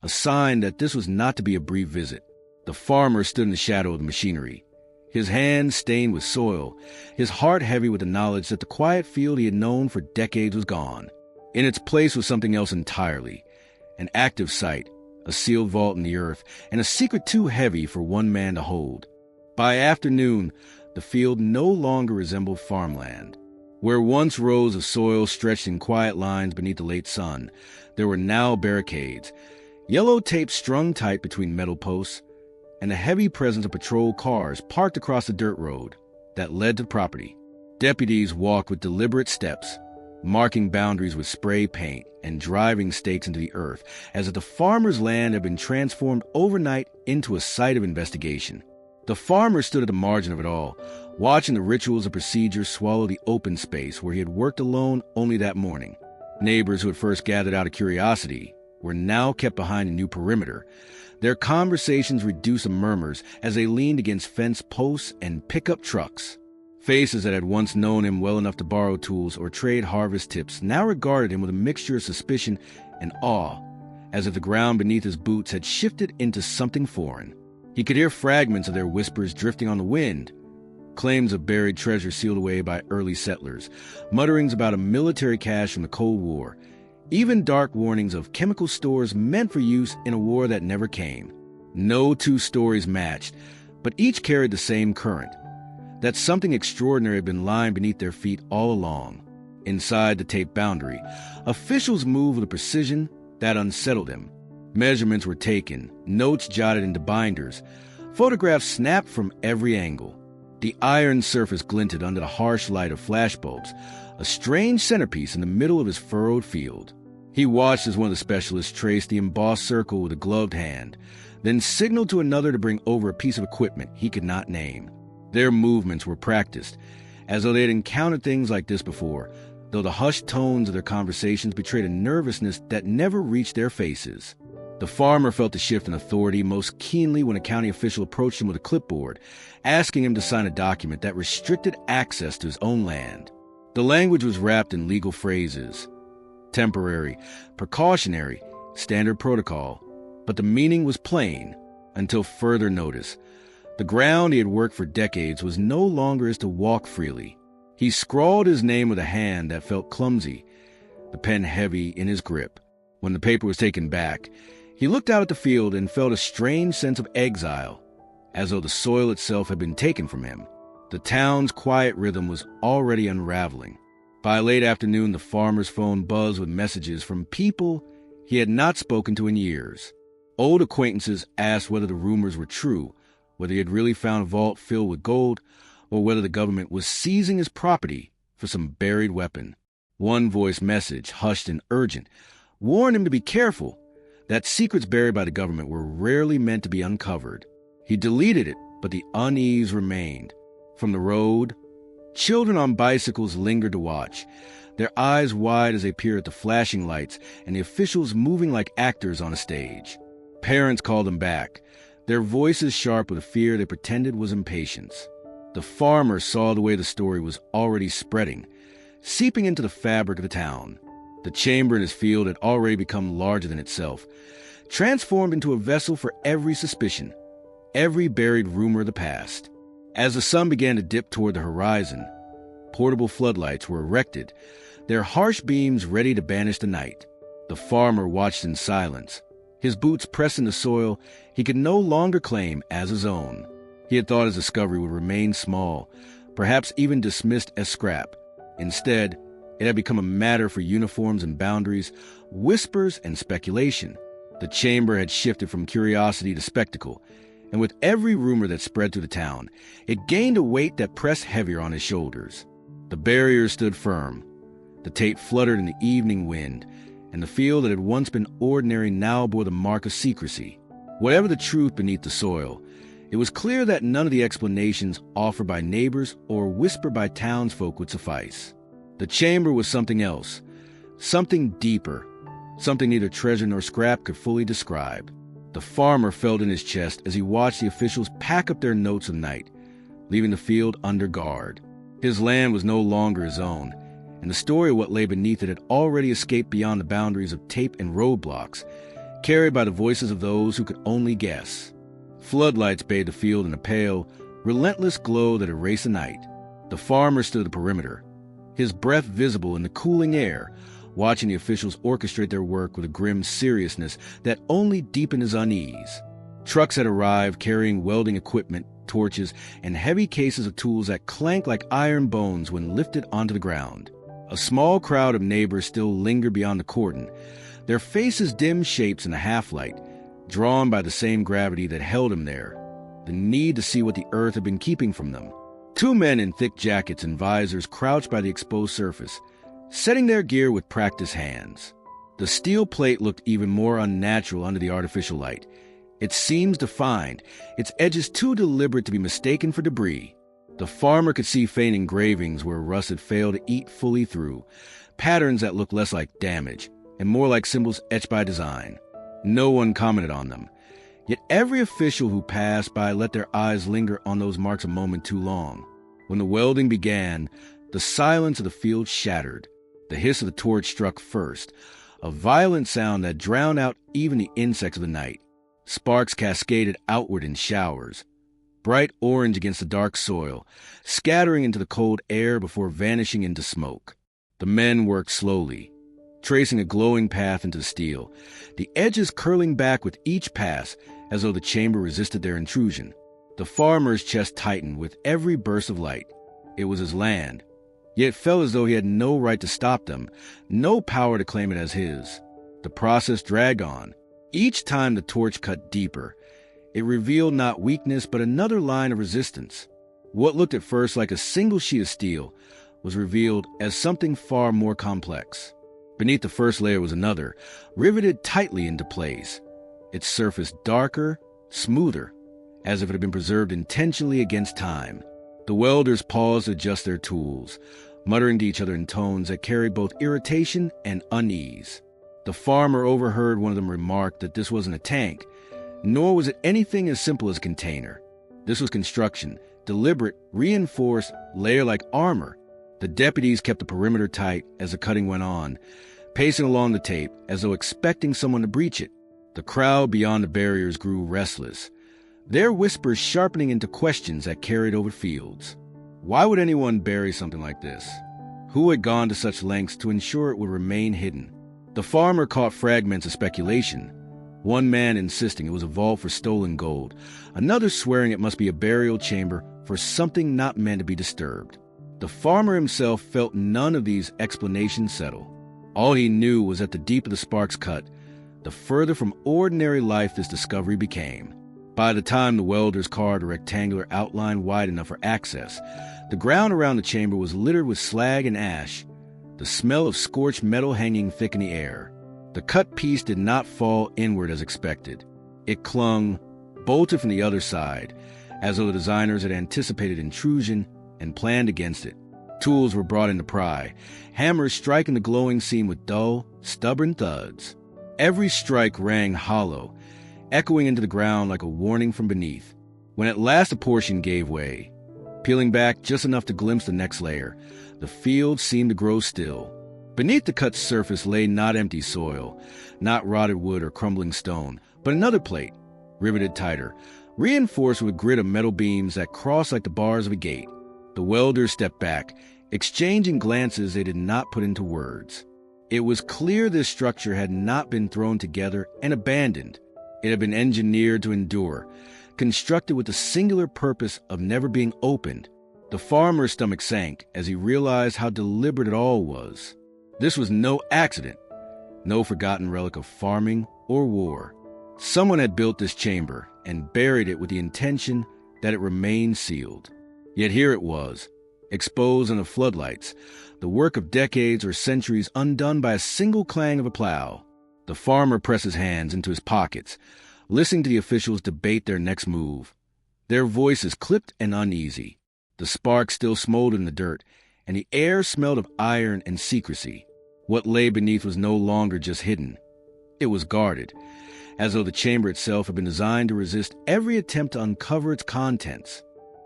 a sign that this was not to be a brief visit. The farmer stood in the shadow of the machinery, his hands stained with soil, his heart heavy with the knowledge that the quiet field he had known for decades was gone. In its place was something else entirely, an active site, a sealed vault in the earth, and a secret too heavy for one man to hold. By afternoon, the field no longer resembled farmland. Where once rows of soil stretched in quiet lines beneath the late sun, there were now barricades, yellow tape strung tight between metal posts, and a heavy presence of patrol cars parked across the dirt road that led to property. Deputies walked with deliberate steps, marking boundaries with spray paint and driving stakes into the earth, as if the farmer's land had been transformed overnight into a site of investigation. The farmer stood at the margin of it all, watching the rituals and procedures swallow the open space where he had worked alone only that morning. Neighbors who had first gathered out of curiosity were now kept behind a new perimeter, their conversations reduced to murmurs as they leaned against fence posts and pickup trucks. Faces that had once known him well enough to borrow tools or trade harvest tips now regarded him with a mixture of suspicion and awe, as if the ground beneath his boots had shifted into something foreign. He could hear fragments of their whispers drifting on the wind, claims of buried treasure sealed away by early settlers, mutterings about a military cache from the Cold War, even dark warnings of chemical stores meant for use in a war that never came. No two stories matched, but each carried the same current, that something extraordinary had been lying beneath their feet all along. Inside the tape boundary, officials moved with a precision that unsettled him. Measurements were taken, notes jotted into binders, photographs snapped from every angle. The iron surface glinted under the harsh light of flashbulbs, a strange centerpiece in the middle of his furrowed field. He watched as one of the specialists traced the embossed circle with a gloved hand, then signaled to another to bring over a piece of equipment he could not name. Their movements were practiced, as though they had encountered things like this before, though the hushed tones of their conversations betrayed a nervousness that never reached their faces. The farmer felt the shift in authority most keenly when a county official approached him with a clipboard, asking him to sign a document that restricted access to his own land. The language was wrapped in legal phrases: temporary, precautionary, standard protocol. But the meaning was plain, until further notice. The ground he had worked for decades was no longer his to walk freely. He scrawled his name with a hand that felt clumsy, the pen heavy in his grip. When the paper was taken back, He looked out at the field and felt a strange sense of exile, as though the soil itself had been taken from him. The town's quiet rhythm was already unraveling. By late afternoon, the farmer's phone buzzed with messages from people he had not spoken to in years. Old acquaintances asked whether the rumors were true, whether he had really found a vault filled with gold, or whether the government was seizing his property for some buried weapon. One voice message, hushed and urgent, warned him to be careful, that secrets buried by the government were rarely meant to be uncovered. He deleted it, but the unease remained. From the road, children on bicycles lingered to watch, their eyes wide as they peered at the flashing lights and the officials moving like actors on a stage. Parents called them back, their voices sharp with a fear they pretended was impatience. The farmer saw the way the story was already spreading, seeping into the fabric of the town. The chamber in his field had already become larger than itself, transformed into a vessel for every suspicion, every buried rumor of the past. As the sun began to dip toward the horizon, portable floodlights were erected, their harsh beams ready to banish the night. The farmer watched in silence, his boots pressed in the soil he could no longer claim as his own. He had thought his discovery would remain small, perhaps even dismissed as scrap. Instead, it had become a matter for uniforms and boundaries, whispers and speculation. The chamber had shifted from curiosity to spectacle, and with every rumor that spread through the town, it gained a weight that pressed heavier on his shoulders. The barriers stood firm. The tape fluttered in the evening wind, and the field that had once been ordinary now bore the mark of secrecy. Whatever the truth beneath the soil, it was clear that none of the explanations offered by neighbors or whispered by townsfolk would suffice. The chamber was something else, something deeper, something neither treasure nor scrap could fully describe. The farmer felt in his chest as he watched the officials pack up their notes of night, leaving the field under guard. His land was no longer his own, and the story of what lay beneath it had already escaped beyond the boundaries of tape and roadblocks, carried by the voices of those who could only guess. Floodlights bathed the field in a pale, relentless glow that erased the night. The farmer stood at the perimeter, his breath visible in the cooling air, watching the officials orchestrate their work with a grim seriousness that only deepened his unease. Trucks had arrived carrying welding equipment, torches, and heavy cases of tools that clanked like iron bones when lifted onto the ground. A small crowd of neighbors still lingered beyond the cordon, their faces dim shapes in the half-light, drawn by the same gravity that held him there, the need to see what the earth had been keeping from them. Two men in thick jackets and visors crouched by the exposed surface, setting their gear with practiced hands. The steel plate looked even more unnatural under the artificial light, its seams defined, its edges too deliberate to be mistaken for debris. The farmer could see faint engravings where rust had failed to eat fully through, patterns that looked less like damage and more like symbols etched by design. No one commented on them, yet every official who passed by let their eyes linger on those marks a moment too long. When the welding began, the silence of the field shattered. The hiss of the torch struck first, a violent sound that drowned out even the insects of the night. Sparks cascaded outward in showers, bright orange against the dark soil, scattering into the cold air before vanishing into smoke. The men worked slowly, tracing a glowing path into the steel, the edges curling back with each pass as though the chamber resisted their intrusion. The farmer's chest tightened with every burst of light. It was his land, yet it felt as though he had no right to stop them, no power to claim it as his. The process dragged on. Each time the torch cut deeper, it revealed not weakness but another line of resistance. What looked at first like a single sheet of steel was revealed as something far more complex. Beneath the first layer was another, riveted tightly into place, its surface darker, smoother, as if it had been preserved intentionally against time. The welders paused to adjust their tools, muttering to each other in tones that carried both irritation and unease. The farmer overheard one of them remark that this wasn't a tank, nor was it anything as simple as a container. This was construction, deliberate, reinforced, layer like armor. The deputies kept the perimeter tight as the cutting went on, pacing along the tape as though expecting someone to breach it. The crowd beyond the barriers grew restless, their whispers sharpening into questions that carried over fields. Why would anyone bury something like this? Who had gone to such lengths to ensure it would remain hidden? The farmer caught fragments of speculation, one man insisting it was a vault for stolen gold, another swearing it must be a burial chamber for something not meant to be disturbed. The farmer himself felt none of these explanations settle. All he knew was that the deeper the sparks cut, the further from ordinary life this discovery became. By the time the welders carved a rectangular outline wide enough for access, the ground around the chamber was littered with slag and ash, the smell of scorched metal hanging thick in the air. The cut piece did not fall inward as expected. It clung, bolted from the other side, as though the designers had anticipated intrusion and planned against it. Tools were brought in to pry, hammers striking the glowing seam with dull, stubborn thuds. Every strike rang hollow, echoing into the ground like a warning from beneath. When at last a portion gave way, peeling back just enough to glimpse the next layer, the field seemed to grow still. Beneath the cut surface lay not empty soil, not rotted wood or crumbling stone, but another plate, riveted tighter, reinforced with a grid of metal beams that crossed like the bars of a gate. The welders stepped back, exchanging glances they did not put into words. It was clear this structure had not been thrown together and abandoned. It had been engineered to endure, constructed with the singular purpose of never being opened. The farmer's stomach sank as he realized how deliberate it all was. This was no accident, no forgotten relic of farming or war. Someone had built this chamber and buried it with the intention that it remain sealed. Yet here it was, exposed under floodlights, the work of decades or centuries undone by a single clang of a plow. The farmer pressed his hands into his pockets, listening to the officials debate their next move. Their voices clipped and uneasy. The sparks still smoldered in the dirt, and the air smelled of iron and secrecy. What lay beneath was no longer just hidden. It was guarded, as though the chamber itself had been designed to resist every attempt to uncover its contents.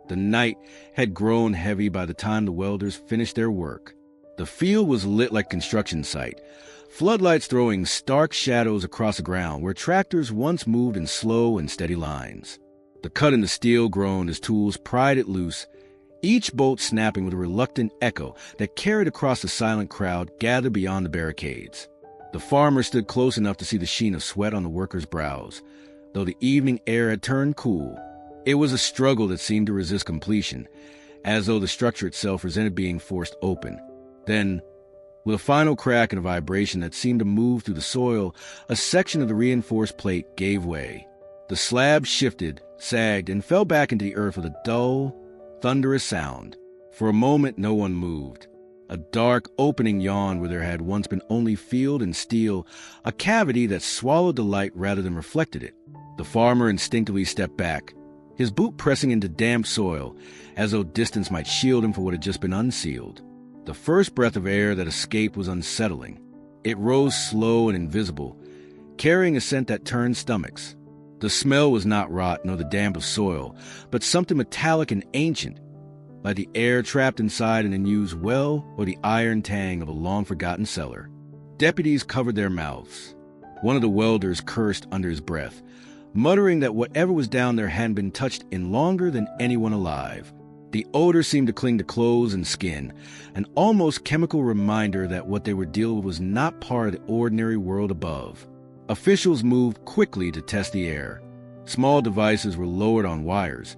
The night had grown heavy by the time the welders finished their work. The field was lit like a construction site, floodlights throwing stark shadows across the ground where tractors once moved in slow and steady lines. The cut in the steel groaned as tools pried it loose, each bolt snapping with a reluctant echo that carried across the silent crowd gathered beyond the barricades. The farmer stood close enough to see the sheen of sweat on the workers' brows, though the evening air had turned cool. It was a struggle that seemed to resist completion, as though the structure itself resented being forced open. Then, with a final crack and a vibration that seemed to move through the soil, a section of the reinforced plate gave way. The slab shifted, sagged, and fell back into the earth with a dull, thunderous sound. For a moment, no one moved. A dark opening yawned where there had once been only field and steel, a cavity that swallowed the light rather than reflected it. The farmer instinctively stepped back, his boot pressing into damp soil, as though distance might shield him from what had just been unsealed. The first breath of air that escaped was unsettling. It rose slow and invisible, carrying a scent that turned stomachs. The smell was not rot nor the damp of soil, but something metallic and ancient, like the air trapped inside an unused well or the iron tang of a long-forgotten cellar. Deputies covered their mouths. One of the welders cursed under his breath, muttering that whatever was down there hadn't been touched in longer than anyone alive. The odor seemed to cling to clothes and skin, an almost chemical reminder that what they were dealing with was not part of the ordinary world above. Officials moved quickly to test the air. Small devices were lowered on wires,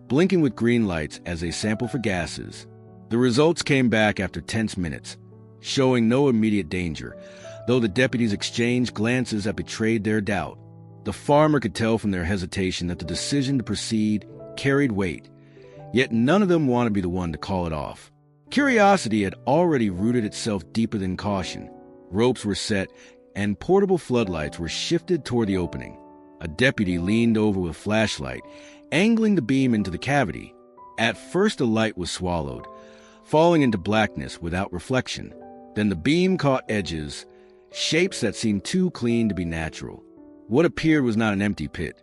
blinking with green lights as they sampled for gases. The results came back after tense minutes, showing no immediate danger, though the deputies exchanged glances that betrayed their doubt. The farmer could tell from their hesitation that the decision to proceed carried weight, yet none of them wanted to be the one to call it off. Curiosity had already rooted itself deeper than caution. Ropes were set, and portable floodlights were shifted toward the opening. A deputy leaned over with a flashlight, angling the beam into the cavity. At first the light was swallowed, falling into blackness without reflection. Then the beam caught edges, shapes that seemed too clean to be natural. What appeared was not an empty pit,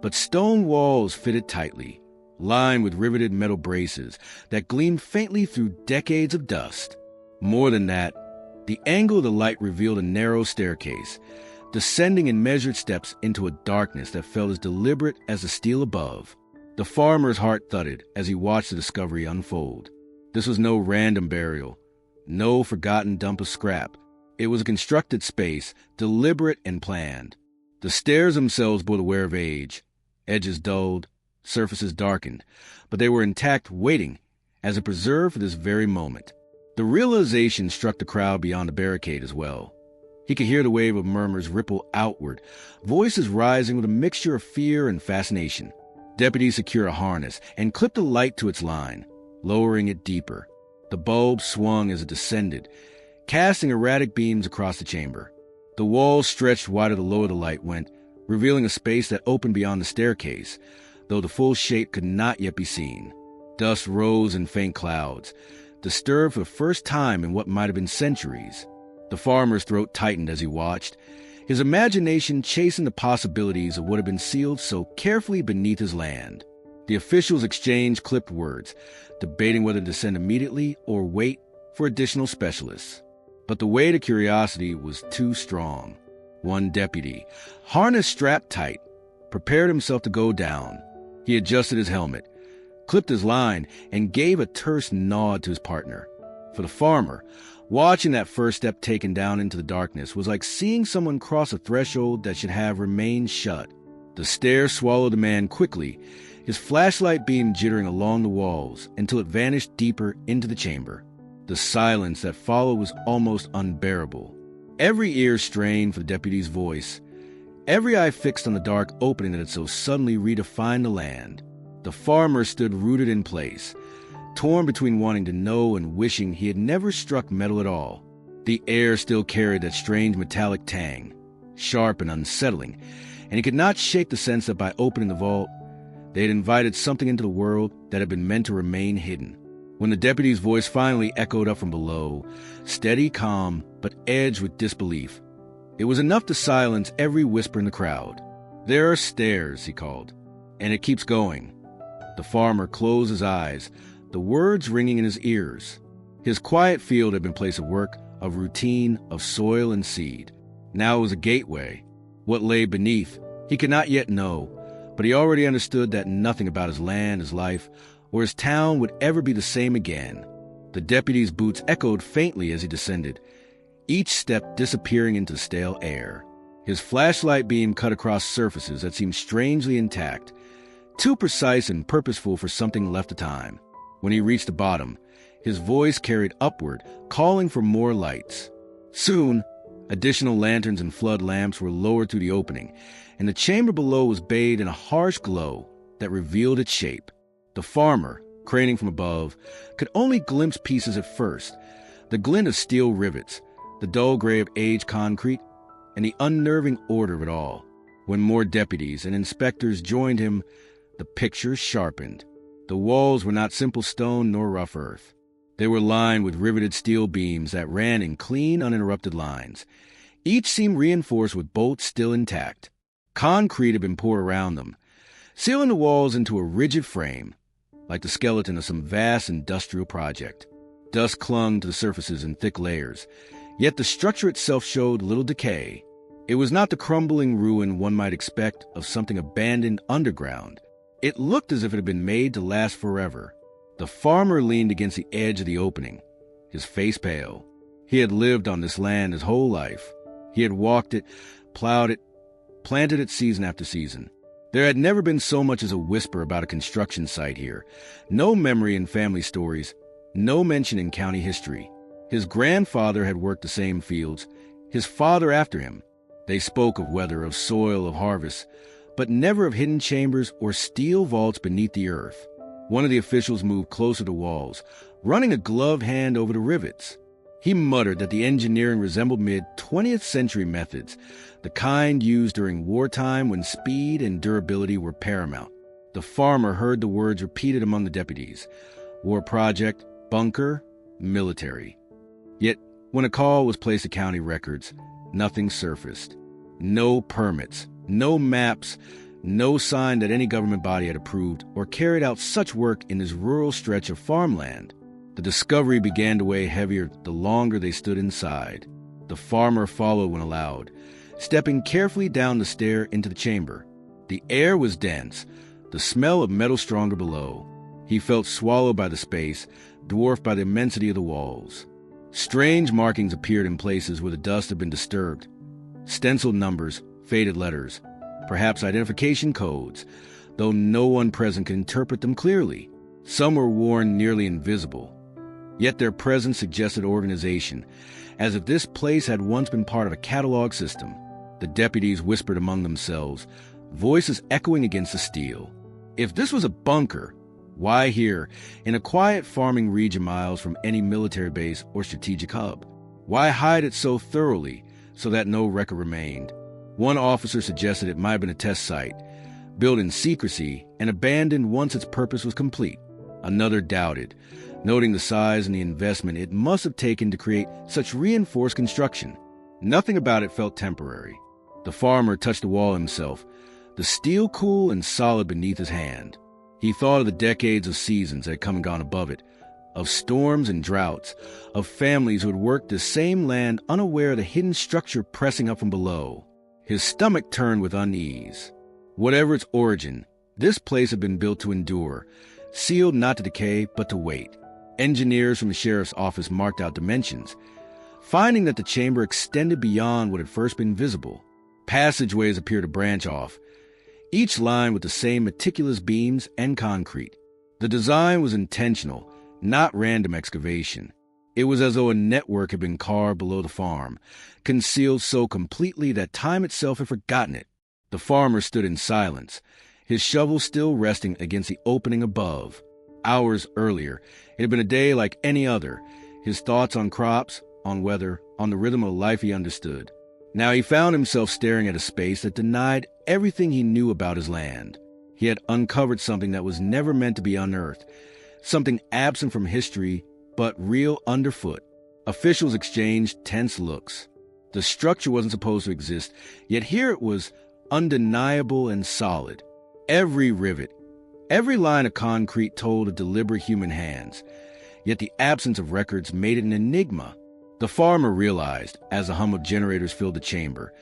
but stone walls fitted tightly, lined with riveted metal braces that gleamed faintly through decades of dust. More than that, the angle of the light revealed a narrow staircase, descending in measured steps into a darkness that felt as deliberate as the steel above. The farmer's heart thudded as he watched the discovery unfold. This was no random burial, no forgotten dump of scrap. It was a constructed space, deliberate and planned. The stairs themselves bore the wear of age, edges dulled, surfaces darkened, but they were intact, waiting as a preserve for this very moment. The realization struck the crowd beyond the barricade as well. He could hear the wave of murmurs ripple outward, voices rising with a mixture of fear and fascination. Deputies secure a harness and clip the light to its line, lowering it deeper. The bulb swung as it descended, casting erratic beams across the chamber. The walls stretched wider the lower the light went, revealing a space that opened beyond the staircase, though the full shape could not yet be seen. Dust rose in faint clouds, disturbed for the first time in what might have been centuries. The farmer's throat tightened as he watched, his imagination chasing the possibilities of what had been sealed so carefully beneath his land. The officials exchanged clipped words, debating whether to descend immediately or wait for additional specialists. But the weight of curiosity was too strong. One deputy, harness strapped tight, prepared himself to go down. He adjusted his helmet, clipped his line, and gave a terse nod to his partner. For the farmer, watching that first step taken down into the darkness was like seeing someone cross a threshold that should have remained shut. The stairs swallowed the man quickly, his flashlight beam jittering along the walls until it vanished deeper into the chamber. The silence that followed was almost unbearable. Every ear strained for the deputy's voice, every eye fixed on the dark opening that had so suddenly redefined the land. The farmer stood rooted in place, torn between wanting to know and wishing he had never struck metal at all. The air still carried that strange metallic tang, sharp and unsettling, and he could not shake the sense that by opening the vault, they had invited something into the world that had been meant to remain hidden. When the deputy's voice finally echoed up from below, steady, calm, but edged with disbelief, it was enough to silence every whisper in the crowd. "There are stairs," he called, "and it keeps going." The farmer closed his eyes, the words ringing in his ears. His quiet field had been a place of work, of routine, of soil and seed. Now it was a gateway. What lay beneath, he could not yet know, but he already understood that nothing about his land, his life, or his town would ever be the same again. The deputy's boots echoed faintly as he descended, each step disappearing into stale air. His flashlight beam cut across surfaces that seemed strangely intact, too precise and purposeful for something left of time. When he reached the bottom, his voice carried upward, calling for more lights. Soon, additional lanterns and flood lamps were lowered through the opening, and the chamber below was bathed in a harsh glow that revealed its shape. The farmer, craning from above, could only glimpse pieces at first, the glint of steel rivets, the dull gray of aged concrete, and the unnerving order of it all. When more deputies and inspectors joined him, the picture sharpened. The walls were not simple stone nor rough earth. They were lined with riveted steel beams that ran in clean, uninterrupted lines. Each seemed reinforced with bolts still intact. Concrete had been poured around them, sealing the walls into a rigid frame, like the skeleton of some vast industrial project. Dust clung to the surfaces in thick layers, yet the structure itself showed little decay. It was not the crumbling ruin one might expect of something abandoned underground. It looked as if it had been made to last forever. The farmer leaned against the edge of the opening, his face pale. He had lived on this land his whole life. He had walked it, plowed it, planted it season after season. There had never been so much as a whisper about a construction site here. No memory in family stories, no mention in county history. His grandfather had worked the same fields, his father after him. They spoke of weather, of soil, of harvest, but never of hidden chambers or steel vaults beneath the earth. One of the officials moved closer to walls, running a gloved hand over the rivets. He muttered that the engineering resembled mid-20th century methods, the kind used during wartime when speed and durability were paramount. The farmer heard the words repeated among the deputies: war project, bunker, military. Yet, when a call was placed to county records, nothing surfaced. No permits, no maps, no sign that any government body had approved or carried out such work in this rural stretch of farmland. The discovery began to weigh heavier the longer they stood inside. The farmer followed when allowed, stepping carefully down the stair into the chamber. The air was dense, the smell of metal stronger below. He felt swallowed by the space, dwarfed by the immensity of the walls. Strange markings appeared in places where the dust had been disturbed. Stenciled numbers, faded letters, perhaps identification codes, though no one present could interpret them clearly. Some were worn nearly invisible, yet their presence suggested organization, as if this place had once been part of a catalog system. The deputies whispered among themselves, voices echoing against the steel. If this was a bunker, why here, in a quiet farming region miles from any military base or strategic hub? Why hide it so thoroughly so that no record remained? One officer suggested it might have been a test site, built in secrecy and abandoned once its purpose was complete. Another doubted, noting the size and the investment it must have taken to create such reinforced construction. Nothing about it felt temporary. The farmer touched the wall himself, the steel cool and solid beneath his hand. He thought of the decades of seasons that had come and gone above it, of storms and droughts, of families who had worked the same land unaware of the hidden structure pressing up from below. His stomach turned with unease. Whatever its origin, this place had been built to endure, sealed not to decay but to wait. Engineers from the sheriff's office marked out dimensions, finding that the chamber extended beyond what had first been visible. Passageways appeared to branch off, each lined with the same meticulous beams and concrete. The design was intentional, not random excavation. It was as though a network had been carved below the farm, concealed so completely that time itself had forgotten it. The farmer stood in silence, his shovel still resting against the opening above. Hours earlier, it had been a day like any other, his thoughts on crops, on weather, on the rhythm of life he understood. Now he found himself staring at a space that denied everything he knew about his land. He had uncovered something that was never meant to be unearthed, something absent from history, but real underfoot. Officials exchanged tense looks. The structure wasn't supposed to exist, yet here it was, undeniable and solid. Every rivet, every line of concrete told of deliberate human hands, yet the absence of records made it an enigma. The farmer realized, as the hum of generators filled the chamber,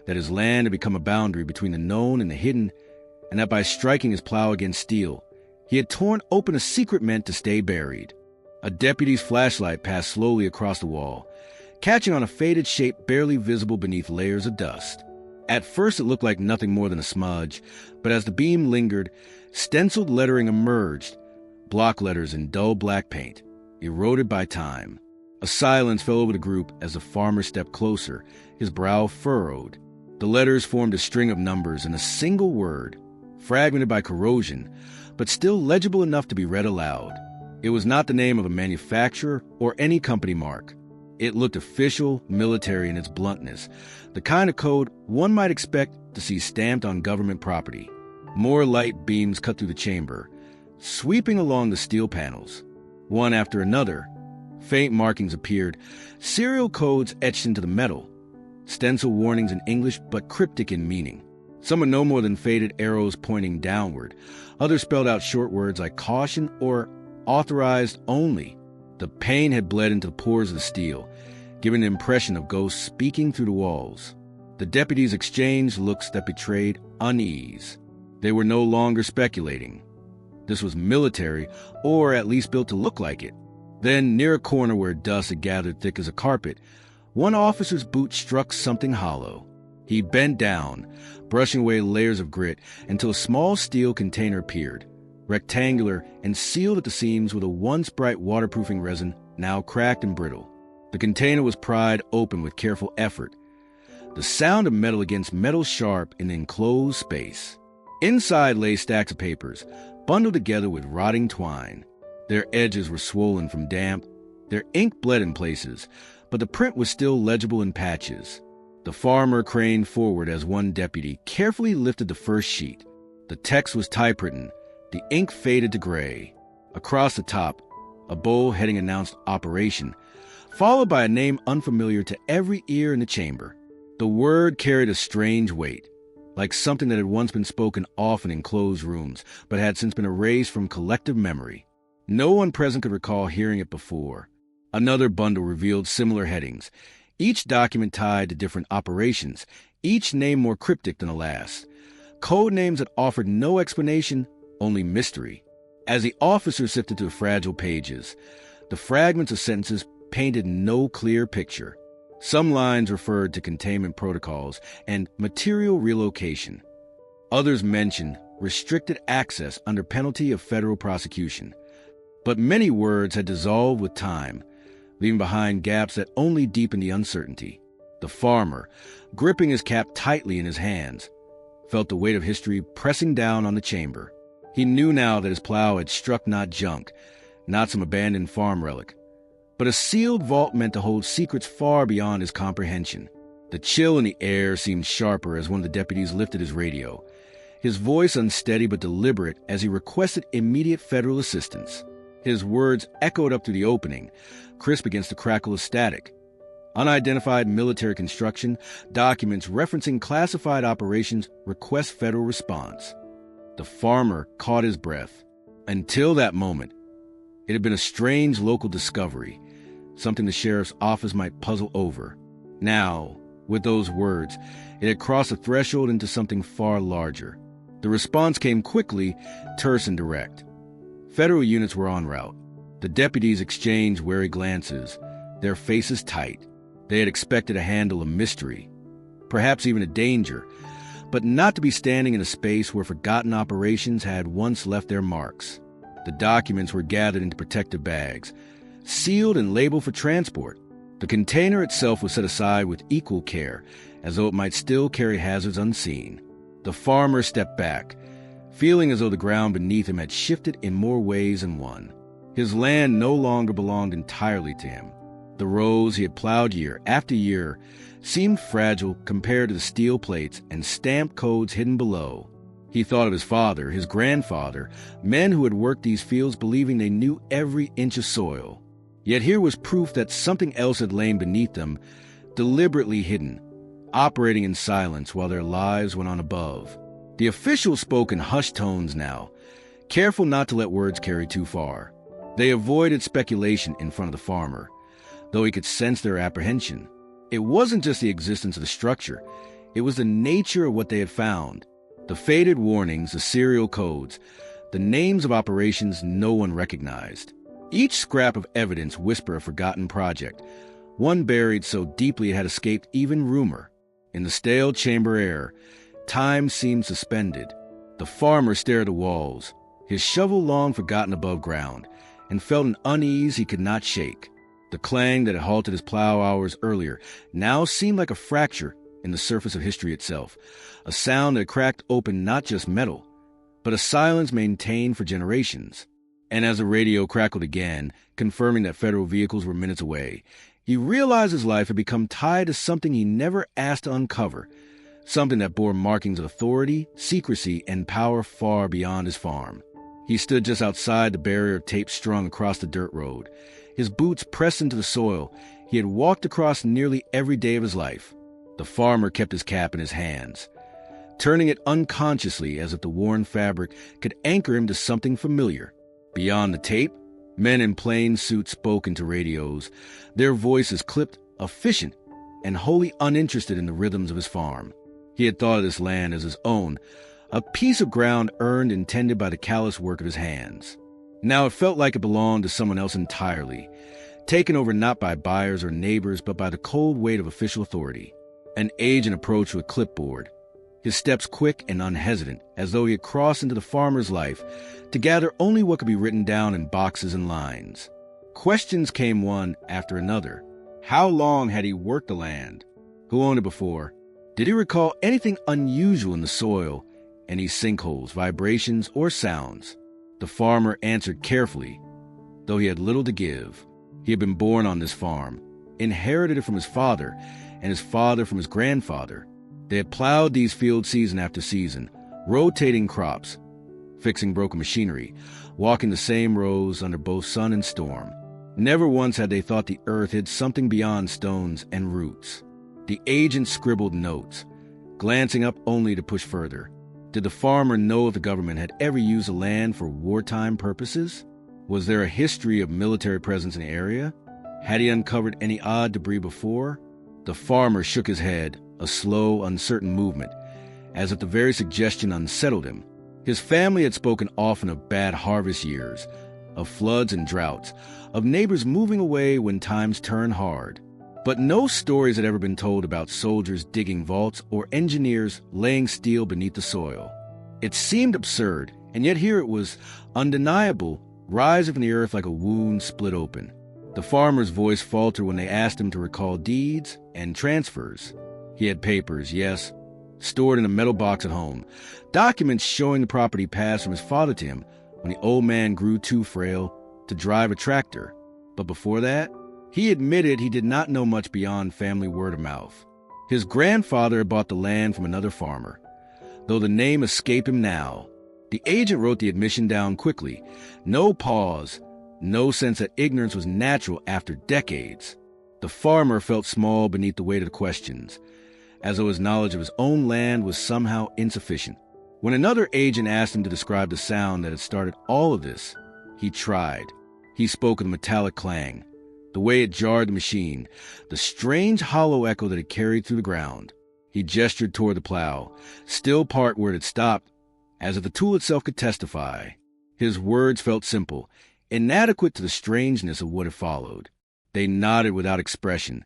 that his land had become a boundary between the known and the hidden, and that by striking his plow against steel, he had torn open a secret meant to stay buried. A deputy's flashlight passed slowly across the wall, catching on a faded shape barely visible beneath layers of dust. At first it looked like nothing more than a smudge, but as the beam lingered, stenciled lettering emerged, block letters in dull black paint, eroded by time. A silence fell over the group as the farmer stepped closer, his brow furrowed. The letters formed a string of numbers in a single word, fragmented by corrosion, but still legible enough to be read aloud. It was not the name of a manufacturer or any company mark. It looked official, military in its bluntness, the kind of code one might expect to see stamped on government property. More light beams cut through the chamber, sweeping along the steel panels. One after another, faint markings appeared, serial codes etched into the metal, stencil warnings in English but cryptic in meaning. Some were no more than faded arrows pointing downward. Others spelled out short words like caution or authorized only. The pain had bled into the pores of the steel, giving the impression of ghosts speaking through the walls. The deputies exchanged looks that betrayed unease. They were no longer speculating. This was military, or at least built to look like it. Then, near a corner where dust had gathered thick as a carpet, one officer's boot struck something hollow. He bent down, brushing away layers of grit, until a small steel container appeared, rectangular and sealed at the seams with a once bright waterproofing resin, now cracked and brittle. The container was pried open with careful effort, the sound of metal against metal sharp in the enclosed space. Inside lay stacks of papers, bundled together with rotting twine. Their edges were swollen from damp, their ink bled in places, but the print was still legible in patches. The farmer craned forward as one deputy carefully lifted the first sheet. The text was typewritten, the ink faded to gray. Across the top, a bold heading announced Operation, followed by a name unfamiliar to every ear in the chamber. The word carried a strange weight, like something that had once been spoken often in closed rooms, but had since been erased from collective memory. No one present could recall hearing it before. Another bundle revealed similar headings, each document tied to different operations, each name more cryptic than the last. Code names that offered no explanation, only mystery. As the officer sifted through the fragile pages, the fragments of sentences painted no clear picture. Some lines referred to containment protocols and material relocation. Others mentioned restricted access under penalty of federal prosecution. But many words had dissolved with time, leaving behind gaps that only deepened the uncertainty. The farmer, gripping his cap tightly in his hands, felt the weight of history pressing down on the chamber. He knew now that his plow had struck not junk, not some abandoned farm relic, but a sealed vault meant to hold secrets far beyond his comprehension. The chill in the air seemed sharper as one of the deputies lifted his radio, his voice unsteady but deliberate as he requested immediate federal assistance. His words echoed up through the opening, crisp against the crackle of static. Unidentified military construction, documents referencing classified operations, request federal response. The farmer caught his breath. Until that moment, it had been a strange local discovery, something the sheriff's office might puzzle over. Now, with those words, it had crossed a threshold into something far larger. The response came quickly, terse and direct. Federal units were en route. The deputies exchanged wary glances, their faces tight. They had expected to handle a mystery, perhaps even a danger, but not to be standing in a space where forgotten operations had once left their marks. The documents were gathered into protective bags, sealed and labeled for transport. The container itself was set aside with equal care, as though it might still carry hazards unseen. The farmer stepped back, feeling as though the ground beneath him had shifted in more ways than one. His land no longer belonged entirely to him. The rows he had plowed year after year seemed fragile compared to the steel plates and stamped codes hidden below. He thought of his father, his grandfather, men who had worked these fields believing they knew every inch of soil. Yet here was proof that something else had lain beneath them, deliberately hidden, operating in silence while their lives went on above. The officials spoke in hushed tones now, careful not to let words carry too far. They avoided speculation in front of the farmer, though he could sense their apprehension. It wasn't just the existence of the structure, it was the nature of what they had found. The faded warnings, the serial codes, the names of operations no one recognized. Each scrap of evidence whispered a forgotten project, one buried so deeply it had escaped even rumor. In the stale chamber air, time seemed suspended. The farmer stared at the walls, his shovel long forgotten above ground, and felt an unease he could not shake. The clang that had halted his plow hours earlier now seemed like a fracture in the surface of history itself, a sound that cracked open not just metal, but a silence maintained for generations. And as the radio crackled again, confirming that federal vehicles were minutes away, he realized his life had become tied to something he never asked to uncover, something that bore markings of authority, secrecy, and power far beyond his farm. He stood just outside the barrier of tape strung across the dirt road, his boots pressed into the soil he had walked across nearly every day of his life. The farmer kept his cap in his hands, turning it unconsciously as if the worn fabric could anchor him to something familiar. Beyond the tape, men in plain suits spoke into radios, their voices clipped, efficient, and wholly uninterested in the rhythms of his farm. He had thought of this land as his own, a piece of ground earned and tended by the callous work of his hands. Now it felt like it belonged to someone else entirely, taken over not by buyers or neighbors, but by the cold weight of official authority. An agent approached with a clipboard, his steps quick and unhesitant, as though he had crossed into the farmer's life to gather only what could be written down in boxes and lines. Questions came one after another. How long had he worked the land? Who owned it before? Did he recall anything unusual in the soil, any sinkholes, vibrations, or sounds? The farmer answered carefully, though he had little to give. He had been born on this farm, inherited it from his father, and his father from his grandfather. They had plowed these fields season after season, rotating crops, fixing broken machinery, walking the same rows under both sun and storm. Never once had they thought the earth hid something beyond stones and roots. The agent scribbled notes, glancing up only to push further. Did the farmer know if the government had ever used the land for wartime purposes? Was there a history of military presence in the area? Had he uncovered any odd debris before? The farmer shook his head, a slow, uncertain movement, as if the very suggestion unsettled him. His family had spoken often of bad harvest years, of floods and droughts, of neighbors moving away when times turned hard. But no stories had ever been told about soldiers digging vaults or engineers laying steel beneath the soil. It seemed absurd, and yet here it was, undeniable, rising from the earth like a wound split open. The farmer's voice faltered when they asked him to recall deeds and transfers. He had papers, yes, stored in a metal box at home, documents showing the property passed from his father to him when the old man grew too frail to drive a tractor. But before that, he admitted he did not know much beyond family word of mouth. His grandfather had bought the land from another farmer, though the name escaped him now. The agent wrote the admission down quickly. No pause, no sense that ignorance was natural after decades. The farmer felt small beneath the weight of the questions, as though his knowledge of his own land was somehow insufficient. When another agent asked him to describe the sound that had started all of this, he tried. He spoke with a metallic clang, the way it jarred the machine, the strange hollow echo that it carried through the ground. He gestured toward the plow, still part where it had stopped, as if the tool itself could testify. His words felt simple, inadequate to the strangeness of what had followed. They nodded without expression,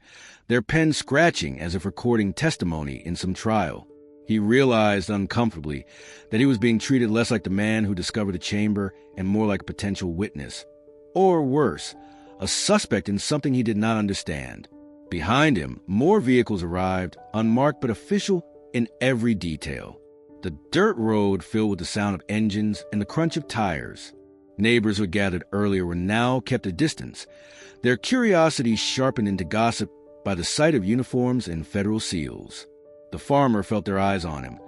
their pens scratching as if recording testimony in some trial. He realized uncomfortably that he was being treated less like the man who discovered the chamber and more like a potential witness. Or worse, a suspect in something he did not understand. Behind him, more vehicles arrived, unmarked but official in every detail. The dirt road filled with the sound of engines and the crunch of tires. Neighbors who had gathered earlier were now kept at distance, their curiosity sharpened into gossip by the sight of uniforms and federal seals. The farmer felt their eyes on him,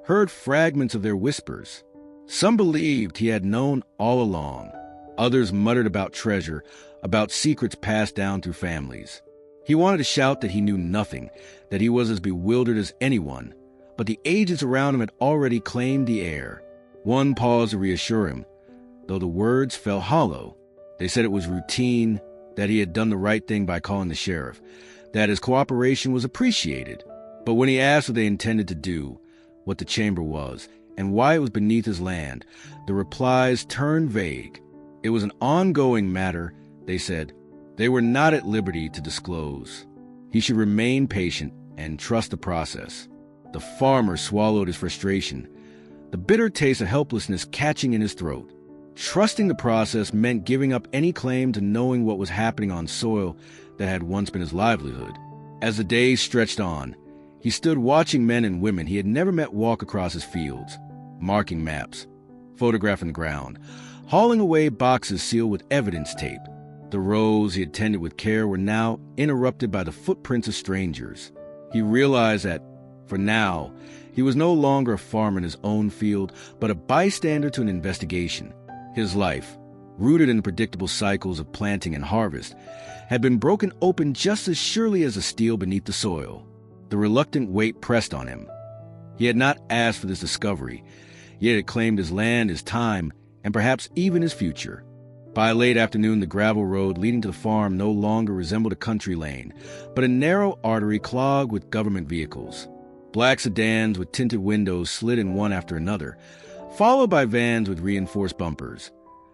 heard fragments of their whispers. Some believed he had known all along. Others muttered about treasure, about secrets passed down through families. He wanted to shout that he knew nothing, that he was as bewildered as anyone, but the agents around him had already claimed the air. One paused to reassure him, though the words fell hollow. They said it was routine, that he had done the right thing by calling the sheriff, that his cooperation was appreciated. But when he asked what they intended to do, what the chamber was, and why it was beneath his land, the replies turned vague. It was an ongoing matter, they said. They were not at liberty to disclose. He should remain patient and trust the process. The farmer swallowed his frustration, the bitter taste of helplessness catching in his throat. Trusting the process meant giving up any claim to knowing what was happening on soil that had once been his livelihood. As the days stretched on, he stood watching men and women he had never met walk across his fields, marking maps, photographing the ground, hauling away boxes sealed with evidence tape. The rows he had tended with care were now interrupted by the footprints of strangers. He realized that, for now, he was no longer a farmer in his own field, but a bystander to an investigation. His life, rooted in the predictable cycles of planting and harvest, had been broken open just as surely as the steel beneath the soil. The reluctant weight pressed on him. He had not asked for this discovery, yet it claimed his land, his time, and perhaps even his future. By late afternoon, the gravel road leading to the farm no longer resembled a country lane, but a narrow artery clogged with government vehicles. Black sedans with tinted windows slid in one after another, followed by vans with reinforced bumpers,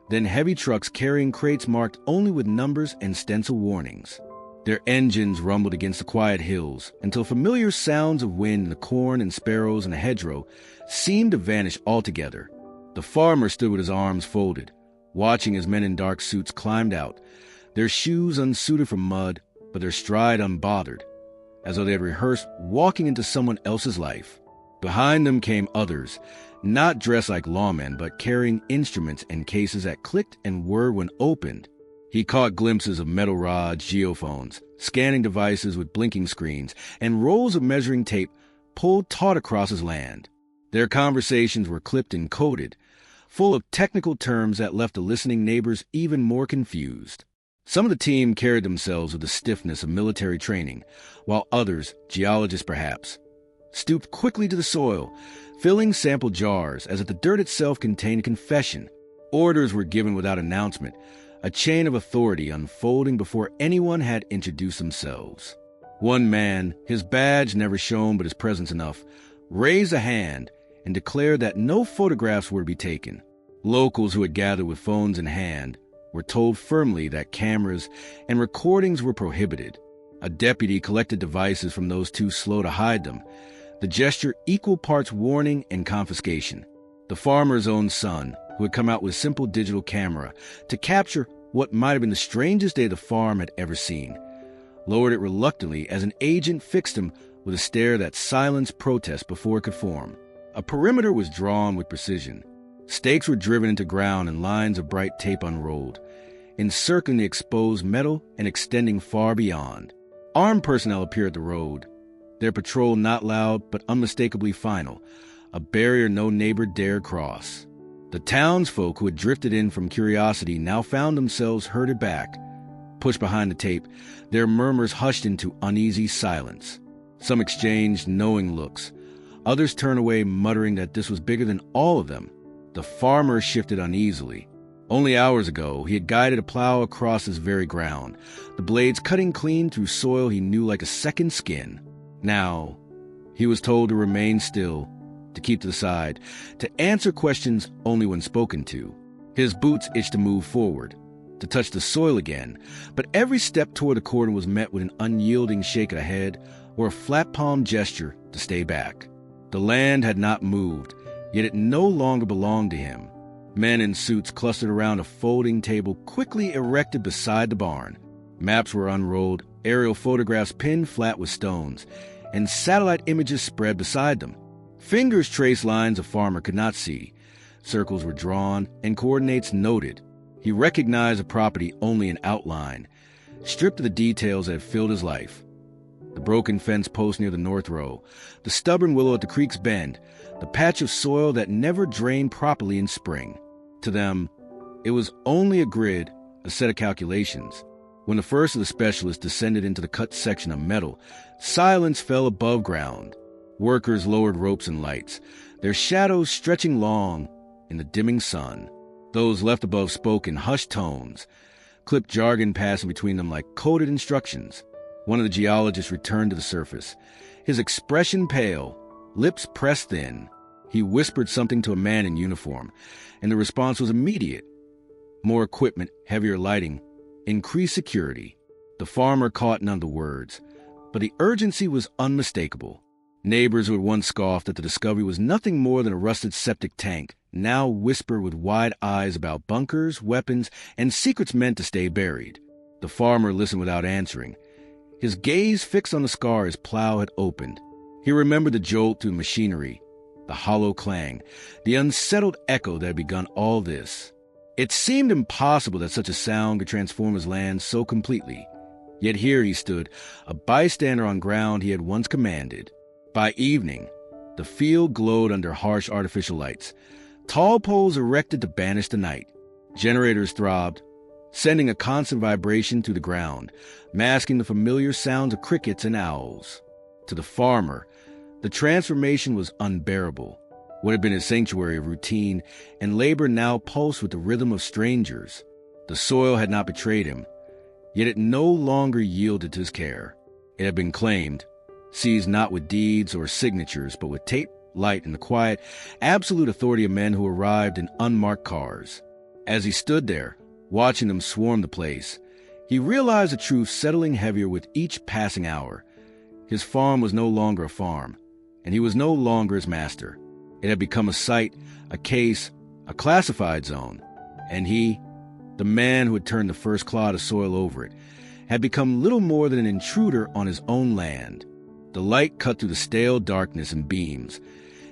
then heavy trucks carrying crates marked only with numbers and stencil warnings. Their engines rumbled against the quiet hills until familiar sounds of wind in the corn and sparrows in the hedgerow seemed to vanish altogether. The farmer stood with his arms folded, watching as men in dark suits climbed out, their shoes unsuited from mud, but their stride unbothered, as though they had rehearsed walking into someone else's life. Behind them came others, not dressed like lawmen, but carrying instruments and cases that clicked and whirred when opened. He caught glimpses of metal rods, geophones, scanning devices with blinking screens, and rolls of measuring tape pulled taut across his land. Their conversations were clipped and coded, full of technical terms that left the listening neighbors even more confused. Some of the team carried themselves with the stiffness of military training, while others, geologists perhaps, stooped quickly to the soil, filling sample jars as if the dirt itself contained a confession. Orders were given without announcement, a chain of authority unfolding before anyone had introduced themselves. One man, his badge never shown but his presence enough, raised a hand and declared that no photographs were to be taken. Locals who had gathered with phones in hand were told firmly that cameras and recordings were prohibited. A deputy collected devices from those too slow to hide them, the gesture equal parts warning and confiscation. The farmer's own son, who had come out with a simple digital camera to capture what might have been the strangest day the farm had ever seen, lowered it reluctantly as an agent fixed him with a stare that silenced protest before it could form. A perimeter was drawn with precision. Stakes were driven into ground and lines of bright tape unrolled, encircling the exposed metal and extending far beyond. Armed personnel appeared at the road, their patrol not loud but unmistakably final, a barrier no neighbor dared cross. The townsfolk who had drifted in from curiosity now found themselves herded back. Pushed behind the tape, their murmurs hushed into uneasy silence. Some exchanged knowing looks. Others turned away muttering that this was bigger than all of them. The farmer shifted uneasily. Only hours ago, he had guided a plow across this very ground, the blades cutting clean through soil he knew like a second skin. Now, he was told to remain still, to keep to the side, to answer questions only when spoken to. His boots itched to move forward, to touch the soil again, but every step toward the corner was met with an unyielding shake of the head or a flat-palm gesture to stay back. The land had not moved, yet it no longer belonged to him. Men in suits clustered around a folding table quickly erected beside the barn. Maps were unrolled, aerial photographs pinned flat with stones, and satellite images spread beside them. Fingers traced lines a farmer could not see. Circles were drawn and coordinates noted. He recognized a property only in outline, stripped of the details that had filled his life. The broken fence post near the north row, the stubborn willow at the creek's bend, the patch of soil that never drained properly in spring. To them, it was only a grid, a set of calculations. When the first of the specialists descended into the cut section of metal, silence fell above ground. Workers lowered ropes and lights, their shadows stretching long in the dimming sun. Those left above spoke in hushed tones, clipped jargon passing between them like coded instructions. One of the geologists returned to the surface, his expression pale, lips pressed thin. He whispered something to a man in uniform, and the response was immediate. More equipment, heavier lighting, increased security. The farmer caught none of the words, but the urgency was unmistakable. Neighbors who had once scoffed at the discovery was nothing more than a rusted septic tank now whispered with wide eyes about bunkers, weapons, and secrets meant to stay buried. The farmer listened without answering, his gaze fixed on the scar his plow had opened. He remembered the jolt through machinery, the hollow clang, the unsettled echo that had begun all this. It seemed impossible that such a sound could transform his land so completely. Yet here he stood, a bystander on ground he had once commanded. By evening, the field glowed under harsh artificial lights, tall poles erected to banish the night. Generators throbbed, sending a constant vibration through the ground, masking the familiar sounds of crickets and owls. To the farmer, the transformation was unbearable. What had been a sanctuary of routine and labor now pulsed with the rhythm of strangers. The soil had not betrayed him, yet it no longer yielded to his care. It had been claimed, seized not with deeds or signatures, but with tape, light, and the quiet, absolute authority of men who arrived in unmarked cars. As he stood there, watching them swarm the place, he realized the truth settling heavier with each passing hour. His farm was no longer a farm, and he was no longer its master. It had become a site, a case, a classified zone, and he, the man who had turned the first clod of soil over it, had become little more than an intruder on his own land. The light cut through the stale darkness and beams,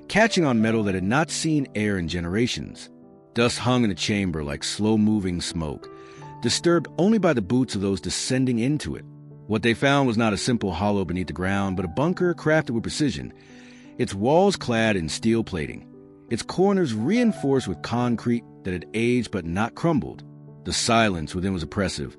catching on metal that had not seen air in generations. Dust hung in the chamber like slow-moving smoke, disturbed only by the boots of those descending into it. What they found was not a simple hollow beneath the ground, but a bunker crafted with precision, its walls clad in steel plating, its corners reinforced with concrete that had aged but not crumbled. The silence within was oppressive,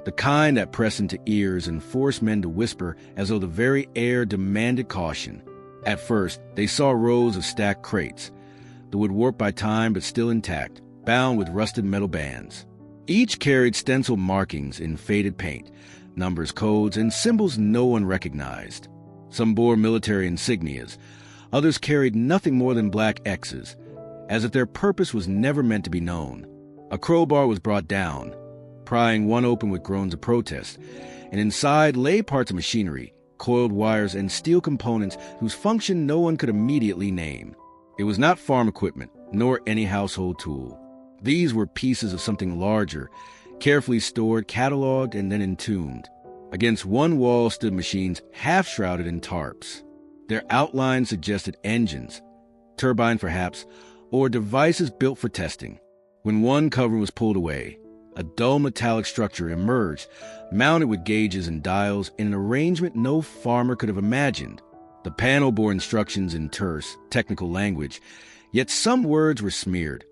the kind that pressed into ears and forced men to whisper as though the very air demanded caution. At first, they saw rows of stacked crates, the wood warped by time but still intact, bound with rusted metal bands. Each carried stenciled markings in faded paint, numbers, codes, and symbols no one recognized. Some bore military insignias, others carried nothing more than black X's, as if their purpose was never meant to be known. A crowbar was brought down, prying one open with groans of protest, and inside lay parts of machinery, coiled wires, and steel components whose function no one could immediately name. It was not farm equipment, nor any household tool. These were pieces of something larger, carefully stored, cataloged, and then entombed. Against one wall stood machines half-shrouded in tarps. Their outlines suggested engines, turbines perhaps, or devices built for testing. When one cover was pulled away, a dull metallic structure emerged, mounted with gauges and dials in an arrangement no farmer could have imagined. The panel bore instructions in terse, technical language, yet some words were smeared,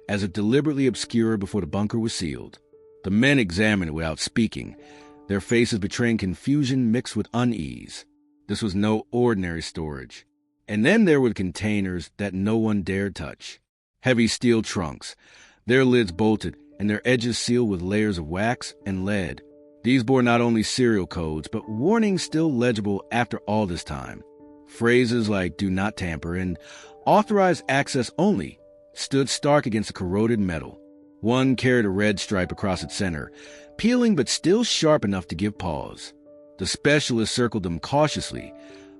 as if deliberately obscured before the bunker was sealed. The men examined it without speaking, their faces betraying confusion mixed with unease. This was no ordinary storage. And then there were the containers that no one dared touch. Heavy steel trunks, their lids bolted and their edges sealed with layers of wax and lead. These bore not only serial codes, but warnings still legible after all this time. Phrases like "do not tamper" and "authorized access only" stood stark against the corroded metal. One carried a red stripe across its center, peeling but still sharp enough to give pause. The specialist circled them cautiously,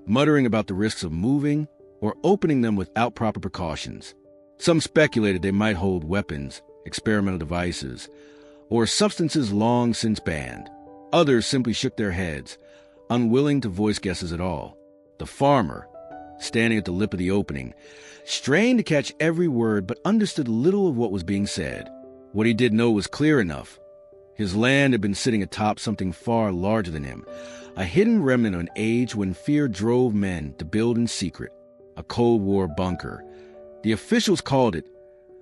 muttering about the risks of moving or opening them without proper precautions. Some speculated they might hold weapons, experimental devices, or substances long since banned. Others simply shook their heads, unwilling to voice guesses at all. The farmer, standing at the lip of the opening, strained to catch every word but understood little of what was being said. What he did know was clear enough. His land had been sitting atop something far larger than him, a hidden remnant of an age when fear drove men to build in secret, a Cold War bunker. The officials called it,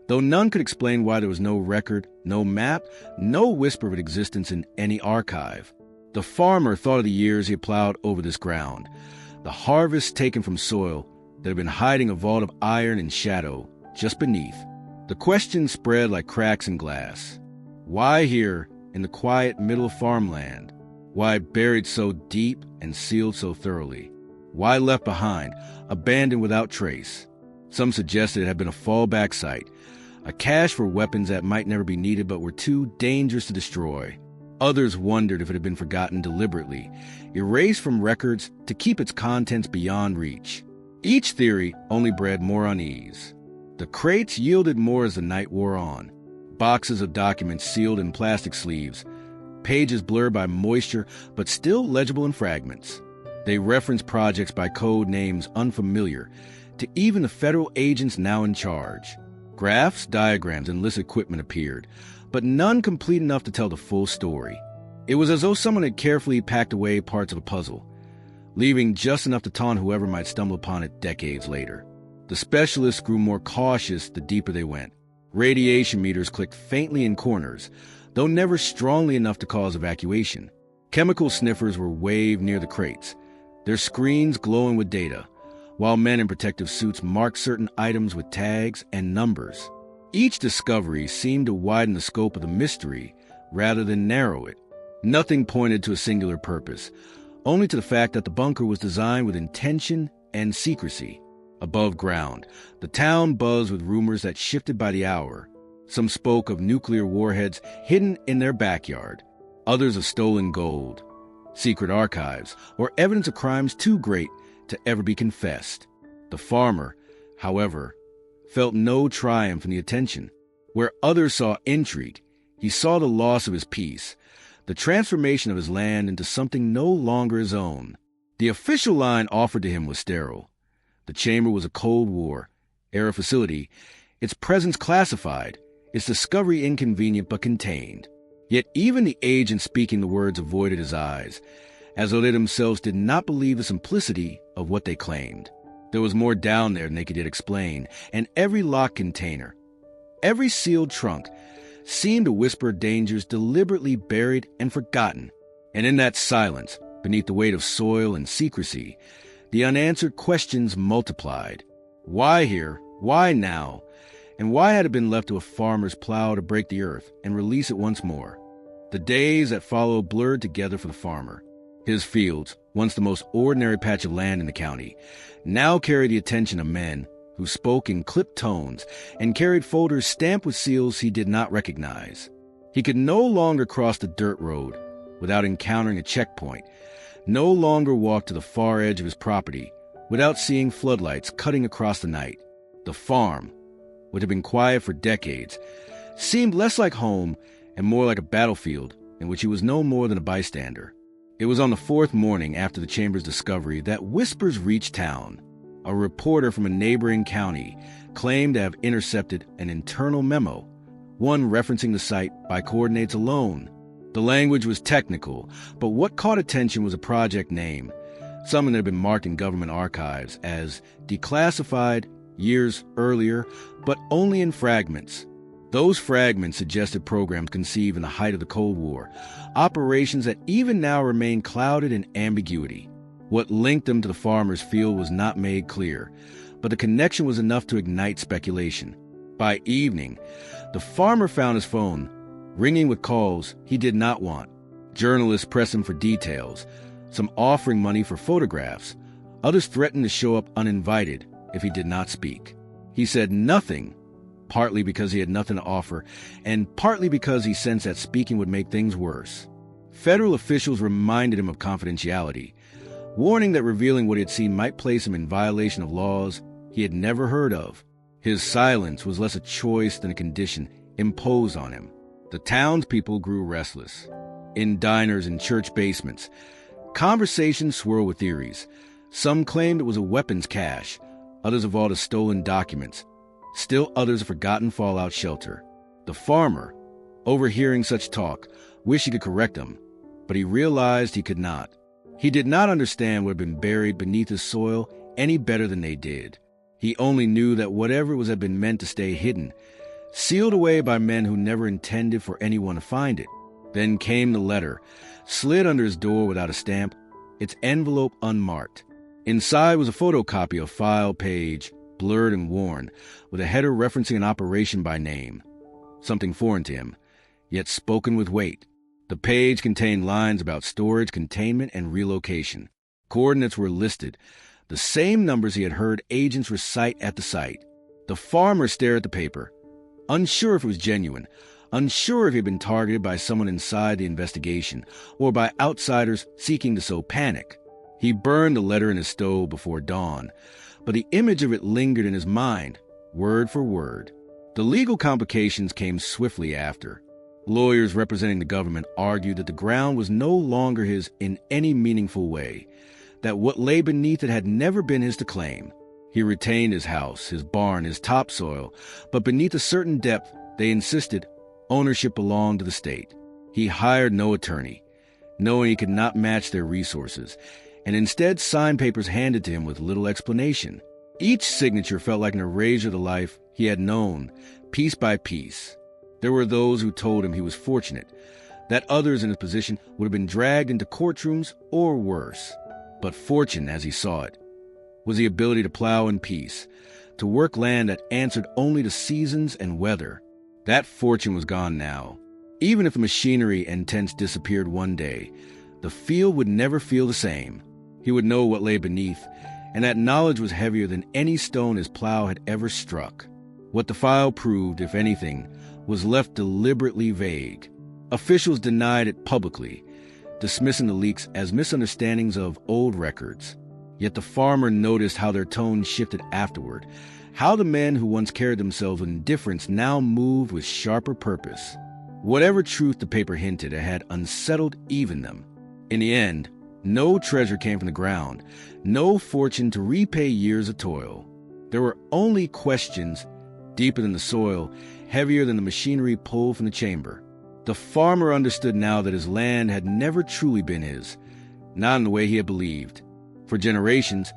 though none could explain why there was no record, no map, no whisper of its existence in any archive. The farmer thought of the years he had plowed over this ground, the harvest taken from soil that had been hiding a vault of iron and shadow just beneath. The question spread like cracks in glass. Why here, in the quiet middle of farmland? Why buried so deep and sealed so thoroughly? Why left behind, abandoned without trace? Some suggested it had been a fallback site, a cache for weapons that might never be needed but were too dangerous to destroy. Others wondered if it had been forgotten deliberately, erased from records to keep its contents beyond reach. Each theory only bred more unease. The crates yielded more as the night wore on. Boxes of documents sealed in plastic sleeves, pages blurred by moisture but still legible in fragments. They referenced projects by code names unfamiliar to even the federal agents now in charge. Graphs, diagrams, and list equipment appeared, but none complete enough to tell the full story. It was as though someone had carefully packed away parts of a puzzle, leaving just enough to taunt whoever might stumble upon it decades later. The specialists grew more cautious the deeper they went. Radiation meters clicked faintly in corners, though never strongly enough to cause evacuation. Chemical sniffers were waved near the crates, their screens glowing with data, while men in protective suits marked certain items with tags and numbers. Each discovery seemed to widen the scope of the mystery rather than narrow it. Nothing pointed to a singular purpose, only to the fact that the bunker was designed with intention and secrecy. Above ground, the town buzzed with rumors that shifted by the hour. Some spoke of nuclear warheads hidden in their backyard, others of stolen gold, secret archives, or evidence of crimes too great to ever be confessed. The farmer, however, felt no triumph in the attention. Where others saw intrigue, he saw the loss of his peace, the transformation of his land into something no longer his own. The official line offered to him was sterile. The chamber was a Cold War era facility, its presence classified, its discovery inconvenient but contained. Yet even the agent speaking the words avoided his eyes, as though they themselves did not believe the simplicity of what they claimed. There was more down there than they could yet explain, and every locked container, every sealed trunk, seemed to whisper dangers deliberately buried and forgotten. And in that silence, beneath the weight of soil and secrecy, the unanswered questions multiplied. Why here? Why now? And why had it been left to a farmer's plow to break the earth and release it once more? The days that followed blurred together for the farmer. His fields, once the most ordinary patch of land in the county, now carried the attention of men who spoke in clipped tones and carried folders stamped with seals he did not recognize. He could no longer cross the dirt road without encountering a checkpoint, no longer walk to the far edge of his property without seeing floodlights cutting across the night. The farm, which had been quiet for decades, seemed less like home and more like a battlefield in which he was no more than a bystander. It was on the fourth morning after the Chamber's discovery that whispers reached town. A reporter from a neighboring county claimed to have intercepted an internal memo, one referencing the site by coordinates alone. The language was technical, but what caught attention was a project name, something that had been marked in government archives as declassified years earlier, but only in fragments. Those fragments suggested programs conceived in the height of the Cold War, operations that even now remain clouded in ambiguity. What linked them to the farmer's field was not made clear, but the connection was enough to ignite speculation. By evening, the farmer found his phone ringing with calls he did not want. Journalists pressed him for details, some offering money for photographs. Others threatened to show up uninvited if he did not speak. He said nothing, partly because he had nothing to offer, and partly because he sensed that speaking would make things worse. Federal officials reminded him of confidentiality, warning that revealing what he had seen might place him in violation of laws he had never heard of. His silence was less a choice than a condition imposed on him. The townspeople grew restless. In diners and church basements, conversations swirled with theories. Some claimed it was a weapons cache, others evolved as stolen documents, still others a forgotten fallout shelter. The farmer, overhearing such talk, wished he could correct them, but he realized he could not. He did not understand what had been buried beneath his soil any better than they did. He only knew that whatever was had been meant to stay hidden, sealed away by men who never intended for anyone to find it. Then came the letter, slid under his door without a stamp, its envelope unmarked. Inside was a photocopy of file page, blurred and worn, with a header referencing an operation by name. Something foreign to him, yet spoken with weight. The page contained lines about storage, containment, and relocation. Coordinates were listed, the same numbers he had heard agents recite at the site. The farmer stared at the paper, unsure if it was genuine, unsure if he had been targeted by someone inside the investigation or by outsiders seeking to sow panic. He burned the letter in his stove before dawn, but the image of it lingered in his mind, word for word. The legal complications came swiftly after. Lawyers representing the government argued that the ground was no longer his in any meaningful way, that what lay beneath it had never been his to claim. He retained his house, his barn, his topsoil, but beneath a certain depth, they insisted, ownership belonged to the state. He hired no attorney, knowing he could not match their resources, and instead signed papers handed to him with little explanation. Each signature felt like an erasure of the life he had known, piece by piece. There were those who told him he was fortunate, that others in his position would have been dragged into courtrooms or worse. But fortune, as he saw it, was the ability to plow in peace, to work land that answered only to seasons and weather. That fortune was gone now. Even if the machinery and tents disappeared one day, the field would never feel the same. He would know what lay beneath, and that knowledge was heavier than any stone his plow had ever struck. What the file proved, if anything, was left deliberately vague. Officials denied it publicly, dismissing the leaks as misunderstandings of old records. Yet the farmer noticed how their tone shifted afterward, how the men who once carried themselves with indifference now moved with sharper purpose. Whatever truth the paper hinted, it had unsettled even them. In the end, no treasure came from the ground, no fortune to repay years of toil. There were only questions deeper than the soil, heavier than the machinery pulled from the chamber. The farmer understood now that his land had never truly been his, not in the way he had believed. For generations,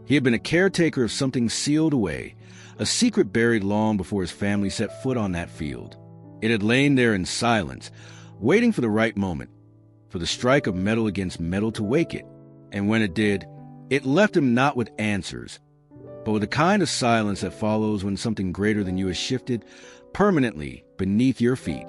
he had been a caretaker of something sealed away, a secret buried long before his family set foot on that field. It had lain there in silence, waiting for the right moment, for the strike of metal against metal to wake it. And when it did, it left him not with answers, but with the kind of silence that follows when something greater than you has shifted permanently beneath your feet.